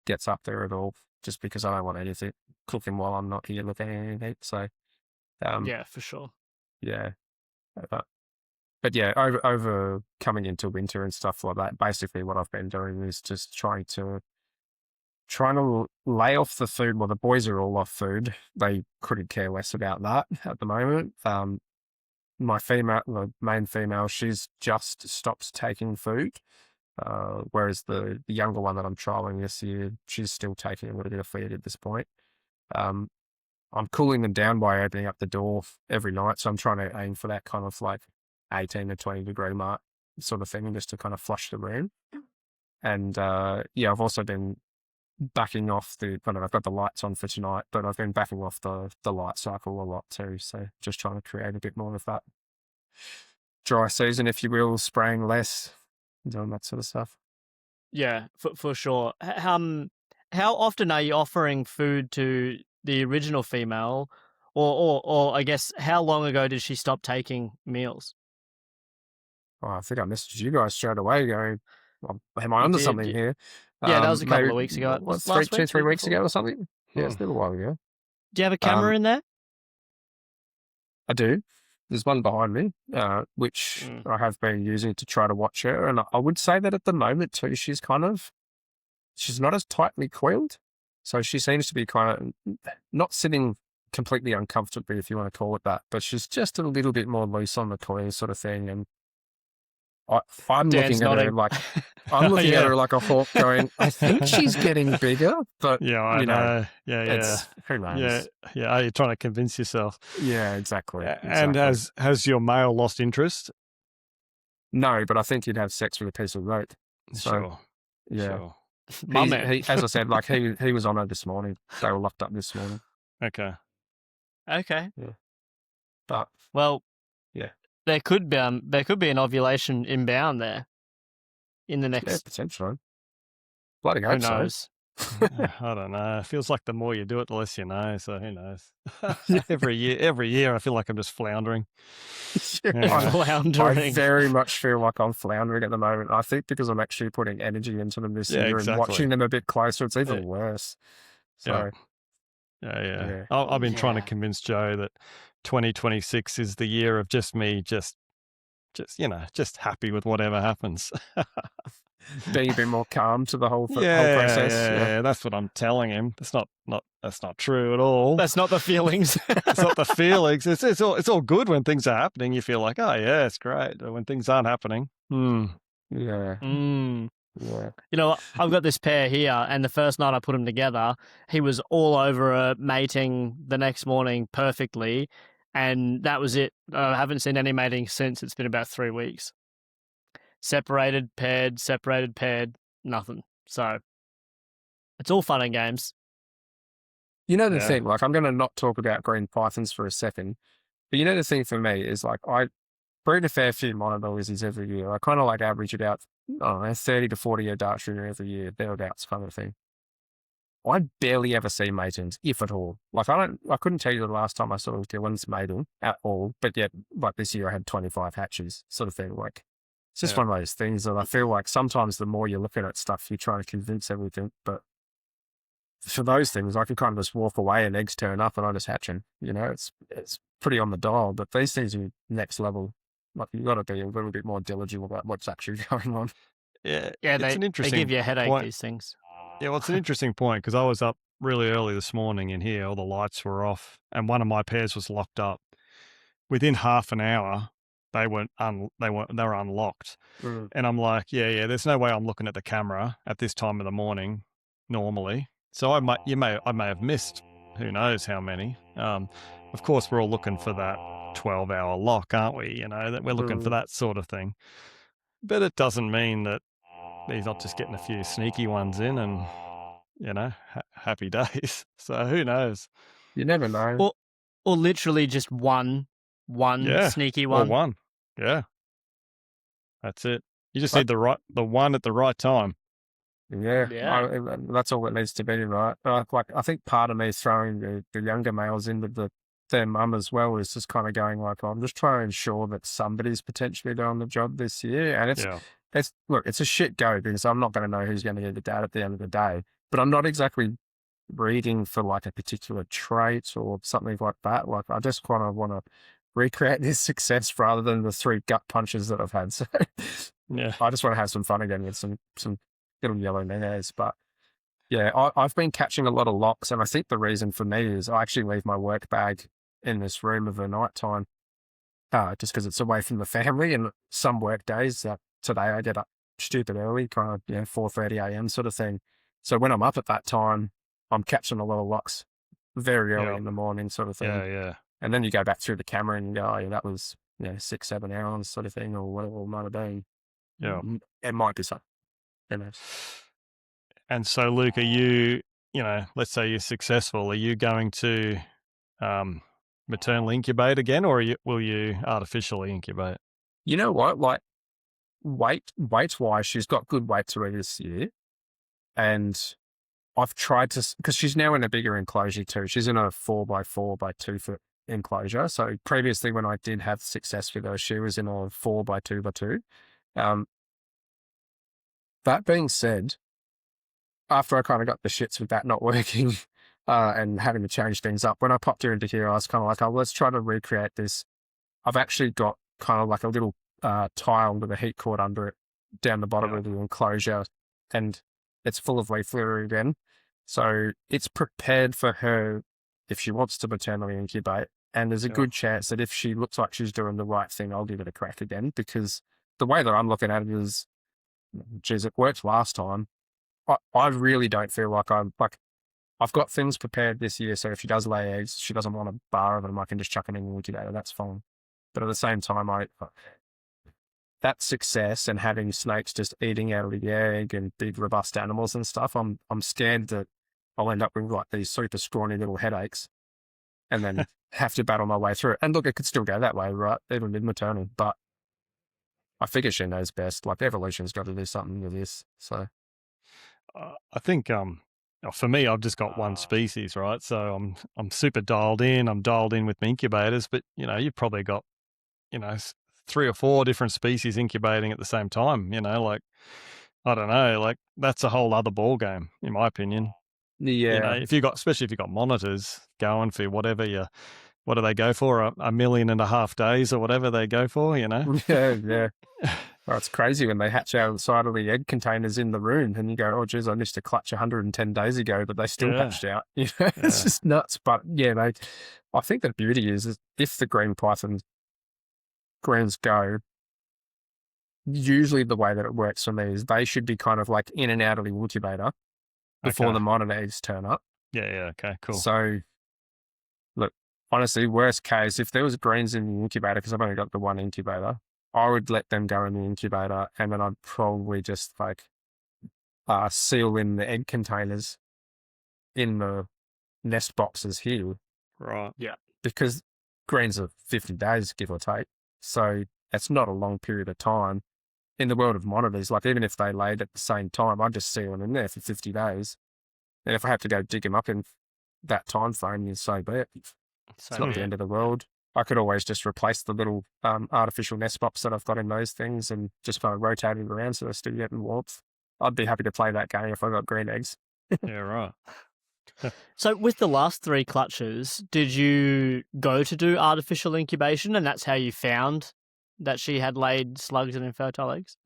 gets up there at all, just because I don't want anything cooking while I'm not here looking at anything. So, Yeah, for sure. yeah. But yeah, over coming into winter and stuff like that, basically what I've been doing is just trying to lay off the food. Well, the boys are all off food. They couldn't care less about that at the moment. My female, the main female, she's just stopped taking food. Whereas the younger one that I'm trialing this year, she's still taking a little bit of feed at this point. I'm cooling them down by opening up the door every night. So I'm trying to aim for that kind of like 18 to 20 degree mark sort of thing, just to kind of flush the room. And yeah, I've also been backing off I've got the lights on for tonight, but I've been backing off the light cycle a lot too. So just trying to create a bit more of that dry season, if you will, spraying less, doing that sort of stuff. Yeah, for sure. How often are you offering food to the original female, or I guess how long ago did she stop taking meals? Oh, I think I messaged you guys straight away going, well, am I You onto did, something here? Yeah, that was a couple Maybe, of weeks ago. what, Last week? 3 Week weeks before? ago or something? Yeah, it's a little while ago. Do you have a camera in there? I do. There's one behind me, which I have been using to try to watch her. And I would say that at the moment too, she's not as tightly coiled. So she seems to be kind of not sitting completely uncomfortably, if you want to call it that, but she's just a little bit more loose on the coil sort of thing. And I'm Dan's looking at her nodding. like, I'm looking at Yeah. her like a hawk going, I think she's getting bigger, but Yeah, I you know, know. Yeah. who knows? Yeah. Are you trying to convince yourself? Yeah, exactly. And has your male lost interest? No, but I think he'd have sex with a piece of rope. So, Sure. yeah. Sure. My man. He, as I said, like he was on her this morning. They were locked up this morning. Okay. Okay. But Well, yeah, there could be an ovulation inbound there in the yeah, next. potentially. Bloody Who hope so. knows? I don't know. It feels like the more you do it, the less you know. So who knows? Every year, I feel like I'm just floundering. Yeah. Floundering. I very much feel like I'm floundering at the moment. I think because I'm actually putting energy into them this Yeah, year exactly. and watching them a bit closer, it's even worse. So Yeah. I've been trying to convince Joe that 2026 is the year of just me, just happy with whatever happens. being a bit more calm to the whole process. Yeah, that's what I'm telling him. That's not true at all. That's not the feelings. It's not the feelings. It's all good when things are happening. You feel like, oh yeah, it's great. But when things aren't happening, Yeah. Yeah. You know, I've got this pair here, and the first night I put them together, he was all over her, mating the next morning perfectly, and that was it. I haven't seen any mating since. It's been about 3 weeks. Separated, paired, nothing. So it's all fun and games. You know the thing, like I'm going to not talk about green pythons for a second, but you know the thing for me is like I breed a fair few monitor lizards every year. I kind of like average it out, I don't know, 30 to 40 a dark shooter every year, thereabouts kind of thing. I barely ever see matings, if at all. Like I couldn't tell you the last time I saw Dylan's mating at all, but yet like this year I had 25 hatches sort of thing. Like it's just one of those things that I feel like sometimes the more you're looking at stuff, you're trying to convince everything, but for those things, I can kind of just walk away and eggs turn up and I just hatch them. You know, it's pretty on the dial, but these things are next level. Like you've got to be a little bit more diligent about what's actually going on. Yeah, they give you a headache, point. these things. Yeah, well, it's an interesting point because I was up really early this morning in here, all the lights were off, and one of my pairs was locked up. Within half an hour, they were unlocked, and I'm like, yeah, there's no way I'm looking at the camera at this time of the morning normally. So I may have missed who knows how many. Of course, we're all looking for that 12-hour lock, aren't we? You know, that we're looking for that sort of thing. But it doesn't mean that he's not just getting a few sneaky ones in and, you know, happy days. So who knows? You never know. Or literally just one one sneaky or one. one. Yeah, that's it. You just But- need the one at the right time. Yeah, Yeah. that's all it needs to be, right? Like I think part of me throwing the younger males in with their mum as well is just kind of going like, I'm just trying to ensure that somebody's potentially doing the job this year. And it's a shit go because I'm not going to know who's going to be the dad at the end of the day. But I'm not exactly reading for like a particular trait or something like that. Like I just kind of want to recreate this success rather than the 3 gut punches that I've had. So Yeah. I just want to have some fun again with some little yellow nenes. But yeah, I've been catching a lot of locks, and I think the reason for me is I actually leave my work bag in this room of a night time, just because it's away from the family. And some work days, today I get up stupid early, kind of 4:30 a.m. sort of thing. So when I'm up at that time, I'm catching a lot of locks very early in the morning, sort of thing. Yeah. And then you go back through the camera and you go, oh, yeah, that was 6-7 hours, sort of thing, or whatever it might have been. Yeah. It might be something. And so, Luke, are you, let's say you're successful, are you going to maternal incubate again, or will you artificially incubate? You know what? Like weight-wise, she's got good weight to her this year. And I've tried to, because she's now in a bigger enclosure too. She's in a 4x4 by 2 foot enclosure. So previously when I did have success with her, she was in a 4x2 by 2. That being said, after I kind of got the shits with that not working and having to change things up, when I popped her into here, I was kind of like, oh, let's try to recreate this. I've actually got kind of like a little tile with a heat cord under it down the bottom of the enclosure, and it's full of leaf litter again. So it's prepared for her if she wants to maternally incubate. And there's a good chance that if she looks like she's doing the right thing, I'll give it a crack again, because the way that I'm looking at it is, geez, it worked last time. I really don't feel like I've got things prepared this year. So if she does lay eggs, she doesn't want a bar of them, I can just chuck it in the incubator. That's fine. But at the same time, that success and having snakes just eating out of the egg and big robust animals and stuff, I'm scared that I'll end up with like these super scrawny little headaches and then have to battle my way through it. And look, it could still go that way, right? Even mid maternal, but I figure she knows best. Like evolution's got to do something with this. So I think for me, I've just got one species, right? So I'm super dialed in. I'm dialed in with my incubators, but you've probably got 3 or 4 different species incubating at the same time. Like I don't know, like that's a whole other ball game, in my opinion. yeah, Especially if you've got monitors going for whatever what do they go for? 1.5 million days or whatever they go for, yeah. Well, it's crazy when they hatch out the side of the egg containers in the room and you go, oh, geez, I missed a clutch 110 days ago, but they still hatched out. It's just nuts. But yeah, I think the beauty is if the green python greens go, usually the way that it works for me is they should be kind of like in and out of the incubator before the monitor eggs turn up. Yeah. Okay, cool. So look, honestly, worst case, if there was greens in the incubator, because I've only got the one incubator, I would let them go in the incubator, and then I'd probably just seal in the egg containers in the nest boxes here. Right. Yeah. Because greens are 50 days, give or take. So that's not a long period of time. In the world of monitors, like even if they laid at the same time, I'd just seal them in there for 50 days. And if I have to go dig them up in that time frame, then so be it. It's not the end of the world. I could always just replace the little artificial nest box that I've got in those things and just kind of rotate it around so they're still getting warmth. I'd be happy to play that game if I got green eggs. Yeah, right. So with the last 3 clutches, did you go to do artificial incubation, and that's how you found that she had laid slugs and infertile eggs?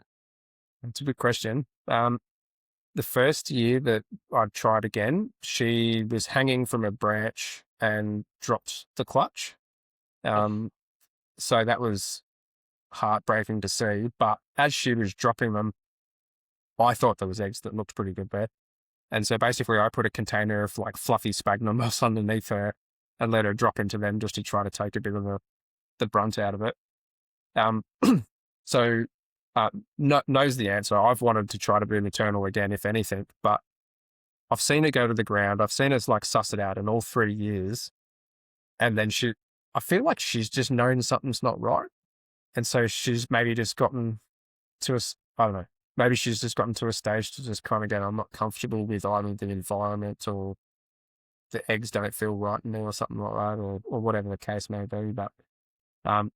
That's a good question. The first year that I tried again, she was hanging from a branch and dropped the clutch. So that was heartbreaking to see. But as she was dropping them, I thought there was eggs that looked pretty good there. And so basically I put a container of like fluffy sphagnum moss underneath her and let her drop into them just to try to take a bit of the brunt out of it. So knows the answer. I've wanted to try to be maternal again, if anything, but I've seen her go to the ground. I've seen her like suss it out in all 3 years. And then I feel like she's just known something's not right. And so she's maybe just gotten to I don't know, maybe she's just gotten to a stage to just kind of go, I'm not comfortable with either the environment or the eggs don't feel right in there or something like that, or whatever the case may be. But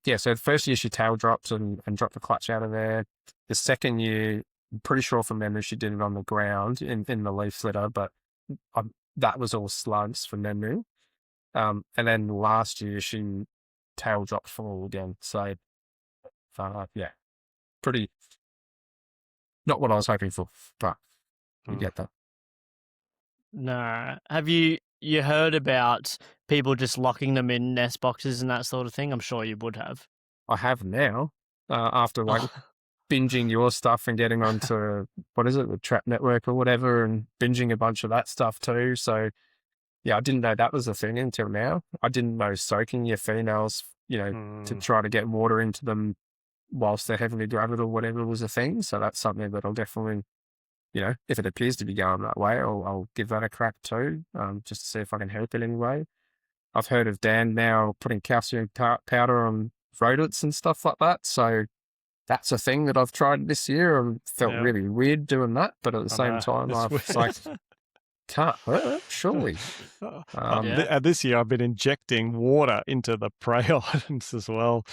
yeah, so the first year she tail dropped and dropped the clutch out of there. The second year, I'm pretty sure from memory she did it on the ground in the leaf litter, but that was all slugs from memory. And then last year she tail dropped full again. So yeah, pretty not what I was hoping for, but you get that. No. Have you heard about people just locking them in nest boxes and that sort of thing? I'm sure you would have. I have now, after like Oh, binging your stuff and getting onto what is it, the Trap Network or whatever, and binging a bunch of that stuff too. So yeah, I didn't know that was a thing until now. I didn't know soaking your females, to try to get water into them whilst they're heavily gravid or whatever was a thing. So that's something that I'll definitely, if it appears to be going that way, I'll give that a crack too, just to see if I can help in any way. I've heard of Dan now putting calcium powder on rodents and stuff like that. So that's a thing that I've tried this year and felt Yep. really weird doing that. But at the same know, time, it's I've weird. like, can't hurt, surely. Yeah. This year I've been injecting water into the prey items as well.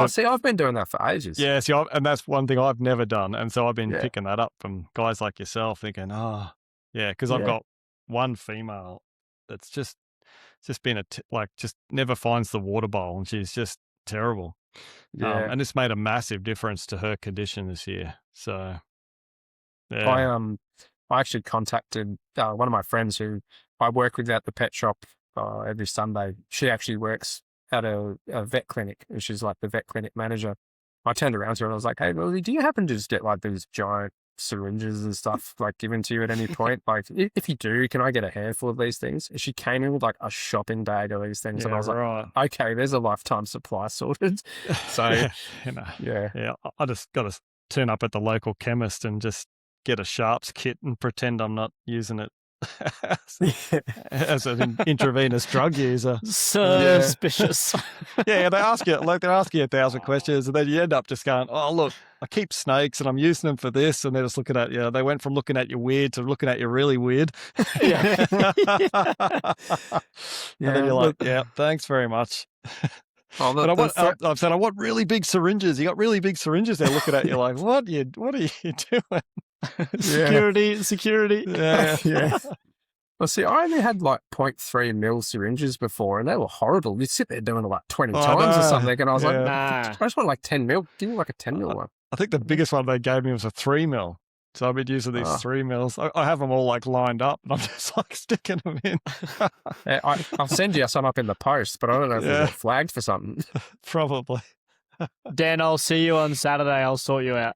See, I've been doing that for ages. Yeah, see, and that's one thing I've never done. And so I've been Yeah. picking that up from guys like yourself thinking, yeah, because I've Yeah. got one female that's just been just never finds the water bowl, and she's just terrible. Yeah. And this made a massive difference to her condition this year. So, yeah. I actually contacted one of my friends who I work with at the pet shop every Sunday. She actually works at a vet clinic, and she's like the vet clinic manager. I turned around to her and I was like, "Hey, Lily, do you happen to just get like these giant syringes and stuff like given to you at any point? Like, if you do, can I get a handful of these things?" And she came in with like a shopping bag of these things, and I was right. like, "Okay, there's a lifetime supply sorted." So yeah, I just got to turn up at the local chemist and just get a Sharps kit and pretend I'm not using it as an intravenous drug user. Suspicious. Yeah, they ask you 1,000 questions, and then you end up just going, "Oh, look, I keep snakes and I'm using them for this," and they're just looking at you. They went from looking at you weird to looking at you really weird. Yeah. And then you're like, "Yeah, thanks very much." Oh, But I've said I want really big syringes. You got really big syringes. They're looking at you like, what are you doing? Security. Yeah. Well, see, I only had like 0.3 mil syringes before, and they were horrible. You'd sit there doing it like 20 times or something, and I was like, Nah. I just want like 10 mil. Give me like a 10 mil one. I think the biggest one they gave me was a 3 mil. So I've been using these 3 mils. I have them all like lined up, and I'm just like sticking them in. I'll send you some up in the post, but I don't know if we get flagged for something. Probably. Dan, I'll see you on Saturday. I'll sort you out.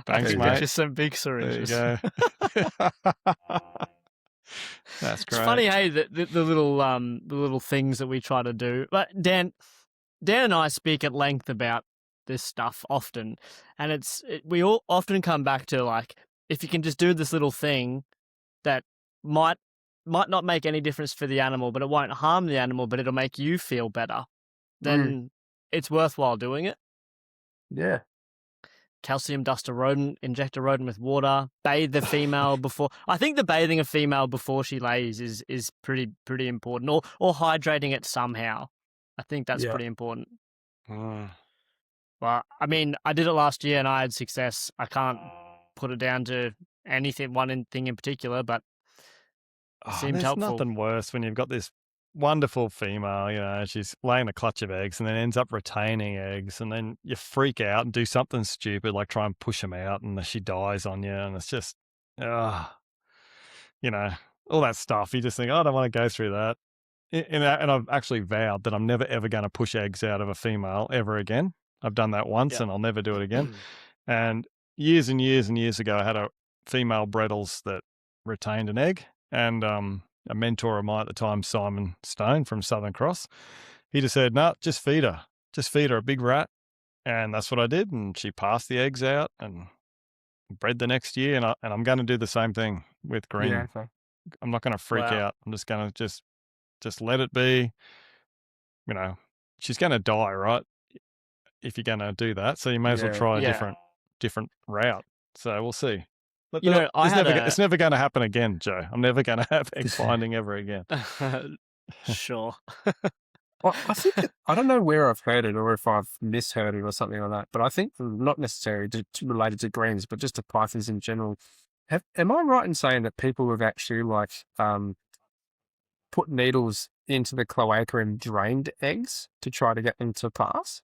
Thanks, Get mate. you some big syringes. There you go. That's great. It's funny, hey, the little things that we try to do. But Dan and I speak at length about this stuff often, and we all often come back to like, if you can just do this little thing that might not make any difference for the animal, but it won't harm the animal, but it'll make you feel better, then it's worthwhile doing it. Yeah. Calcium dust a rodent, inject a rodent with water, bathe the female before. I think the bathing a female before she lays is pretty important, or hydrating it somehow. I think that's pretty important. Well, I mean, I did it last year and I had success. I can't put it down to one thing in particular, but it seemed there's helpful. nothing worse when you've got this wonderful female, she's laying a clutch of eggs and then ends up retaining eggs, and then you freak out and do something stupid like try and push them out, and she dies on you, and it's just, all that stuff. You just think, I don't want to go through that. And I've actually vowed that I'm never, ever going to push eggs out of a female ever again. I've done that once and I'll never do it again. And years and years and years ago, I had a female Brettles that retained an egg, and a mentor of mine at the time, Simon Stone from Southern Cross, he just said, "No, just feed her a big rat." And that's what I did. And she passed the eggs out and bred the next year. And I'm going to do the same thing with Green. Yeah, okay. I'm not going to freak out. I'm just going to just let it be. she's going to die, right? If you're going to do that, so you may as well Yeah. try a Yeah. different route. So we'll see. But You know, I had it's never going to happen again, Joe. I'm never going to have egg binding ever again. Sure. Well, I think I don't know where I've heard it or if I've misheard it or something like that, but I think not necessarily related to greens, but just to pythons in general. Am I right in saying that people have actually put needles into the cloaca and drained eggs to try to get them to pass?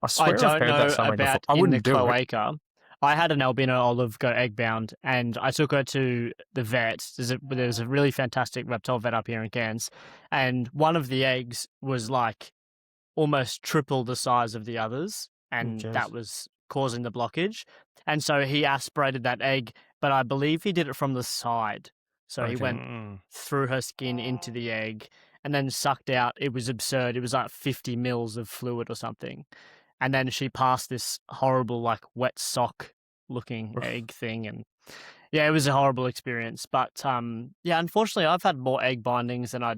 I I swear I've don't heard that know somewhere before. about I in the wouldn't do it. cloaca. I had an albino olive go egg bound, and I took her to the vet. There's a really fantastic reptile vet up here in Cairns, and one of the eggs was like almost triple the size of the others, and jeez. that was causing the blockage. And so he aspirated that egg, but I believe he did it from the side. So he Okay. went through her skin into the egg and then sucked out. It was absurd. It was like 50 mils of fluid or something. And then she passed this horrible, like wet sock looking Oof. egg thing. And yeah, it was a horrible experience. But yeah, unfortunately, I've had more egg bindings than I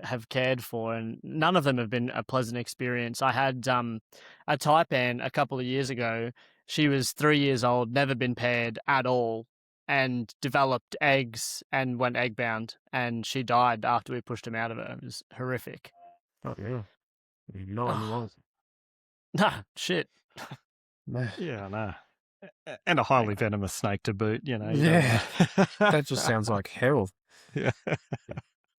have cared for, and none of them have been a pleasant experience. I had a taipan a couple of years ago. She was 3 years old, never been paired at all, and developed eggs and went egg bound, and she died after we pushed them out of her. It was horrific. Oh, yeah. No one was. Nah, shit. Yeah, no. And a highly venomous snake to boot, you don't Yeah. wanna- That just sounds like hell. Yeah.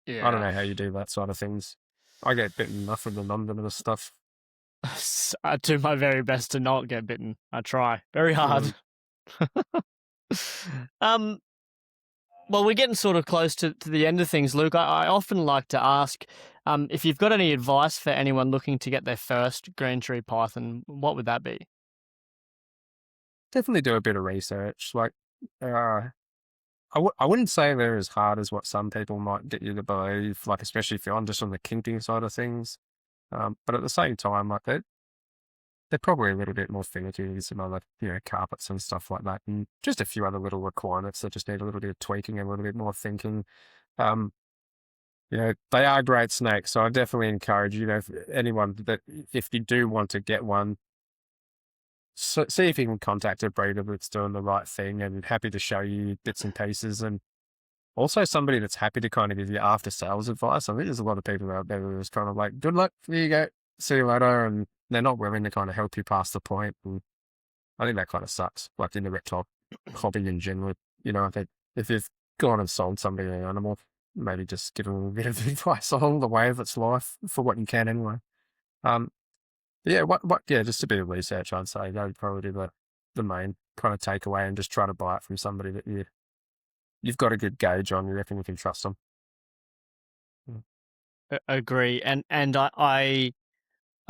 Yeah. I don't know how you do that side of things. I get bitten enough from the non-venomous stuff. I do my very best to not get bitten. I try very hard. Well, we're getting sort of close to the end of things, Luke. I often like to ask if you've got any advice for anyone looking to get their first green tree python, what would that be? Definitely do a bit of research. Like, I wouldn't say they're as hard as what some people might get you to believe, like, especially if you're on just on the kinking side of things. But at the same time, like, they're probably a little bit more finicky than some other, carpets and stuff like that. And just a few other little requirements that just need a little bit of tweaking and a little bit more thinking. They are great snakes. So I definitely encourage, anyone that if you do want to get one, see if you can contact a breeder that's doing the right thing and happy to show you bits and pieces, and also somebody that's happy to kind of give you after sales advice. I think there's a lot of people out there who is kind of like, good luck, here you go, see you later, and they're not willing to kind of help you past the point. And I think that kind of sucks, like in the reptile hobby in general. I think if you've gone and sold somebody an animal, maybe just give them a bit of advice along the way of its life for what you can anyway. Yeah, just a bit of research, I'd say. That would probably be the main kind of takeaway, and just try to buy it from somebody that you've got a good gauge on. You reckon you can trust them. Agree. And I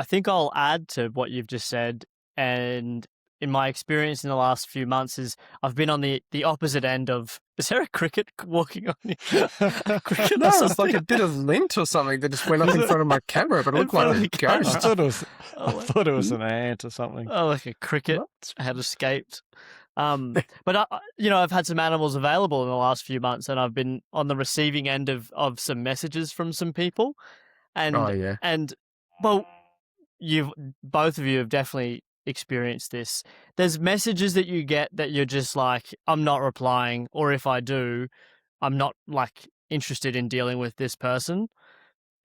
think I'll add to what you've just said. And in my experience in the last few months is I've been on the opposite end of, is there a cricket walking on you? Cricket No, or it's like something? a bit of lint or something that just went up in front of my camera, but it looked front of like a the camera. ghost. I thought it was an ant or something. Oh, like a cricket had escaped. But I've had some animals available in the last few months, and I've been on the receiving end of some messages from some people, and Oh, yeah. and well, both of you have definitely experienced this. There's messages that you get that you're just like, I'm not replying, or if I do, I'm not like interested in dealing with this person.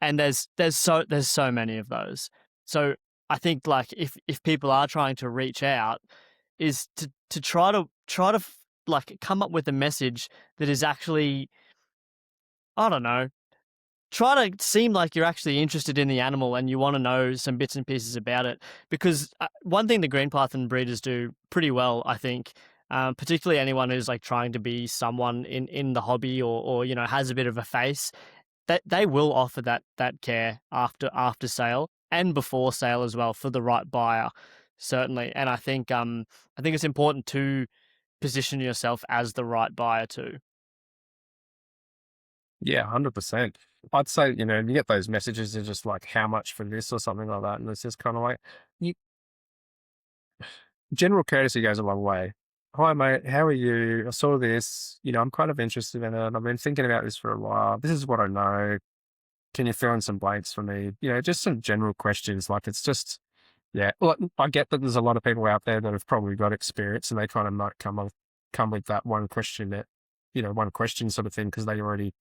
And there's so many of those. So I think like if people are trying to reach out, is to try to like come up with a message that is actually, I don't know, try to seem like you're actually interested in the animal and you want to know some bits and pieces about it. Because one thing the green python breeders do pretty well, I think, particularly anyone who's like trying to be someone in the hobby or has a bit of a face, that they will offer that care after sale and before sale as well for the right buyer, certainly. And I think it's important to position yourself as the right buyer too. Yeah, 100%. I'd say, you get those messages, they're just like, how much for this or something like that. And it's just kind of like, general courtesy goes a long way. Hi, mate, how are you? I saw this, I'm kind of interested in it. I've been thinking about this for a while. This is what I know. can you fill in some blanks for me? Just some general questions. Like it's just, yeah. Well, I get that there's a lot of people out there that have probably got experience and they kind of might come with that one question one question sort of thing because they already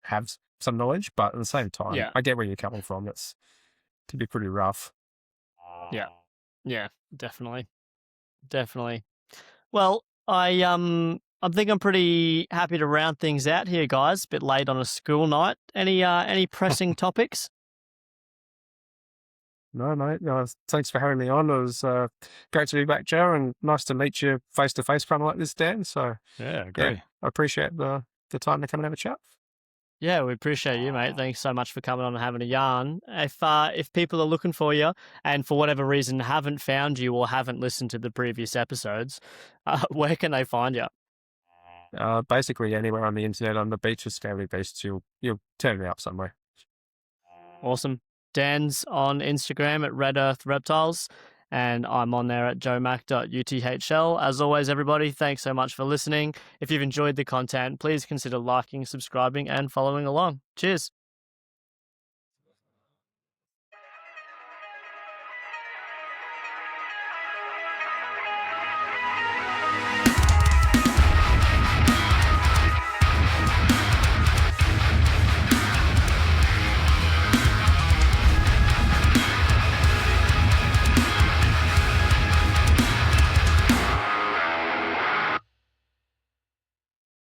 have some knowledge. But at the same time, Yeah. I get where you're coming from. It can be pretty rough. Yeah, definitely. Well, I think I'm pretty happy to round things out here, guys. Bit late on a school night. Any pressing topics? No, mate. No, thanks for having me on. It was great to be back, Joe, and nice to meet you face to face, kind of like this, Dan. So Yeah, great. I appreciate the time to come and have a chat. Yeah, we appreciate you, mate. Thanks so much for coming on and having a yarn. If people are looking for you and for whatever reason haven't found you or haven't listened to the previous episodes, where can they find you? Basically anywhere on the internet on the Beaches Scaly Beasts, you'll turn me up somewhere. Awesome. Dan's on Instagram at Red Earth Reptiles, and I'm on there at joemac.uthl. As always, everybody, thanks so much for listening. If you've enjoyed the content, please consider liking, subscribing, and following along. Cheers.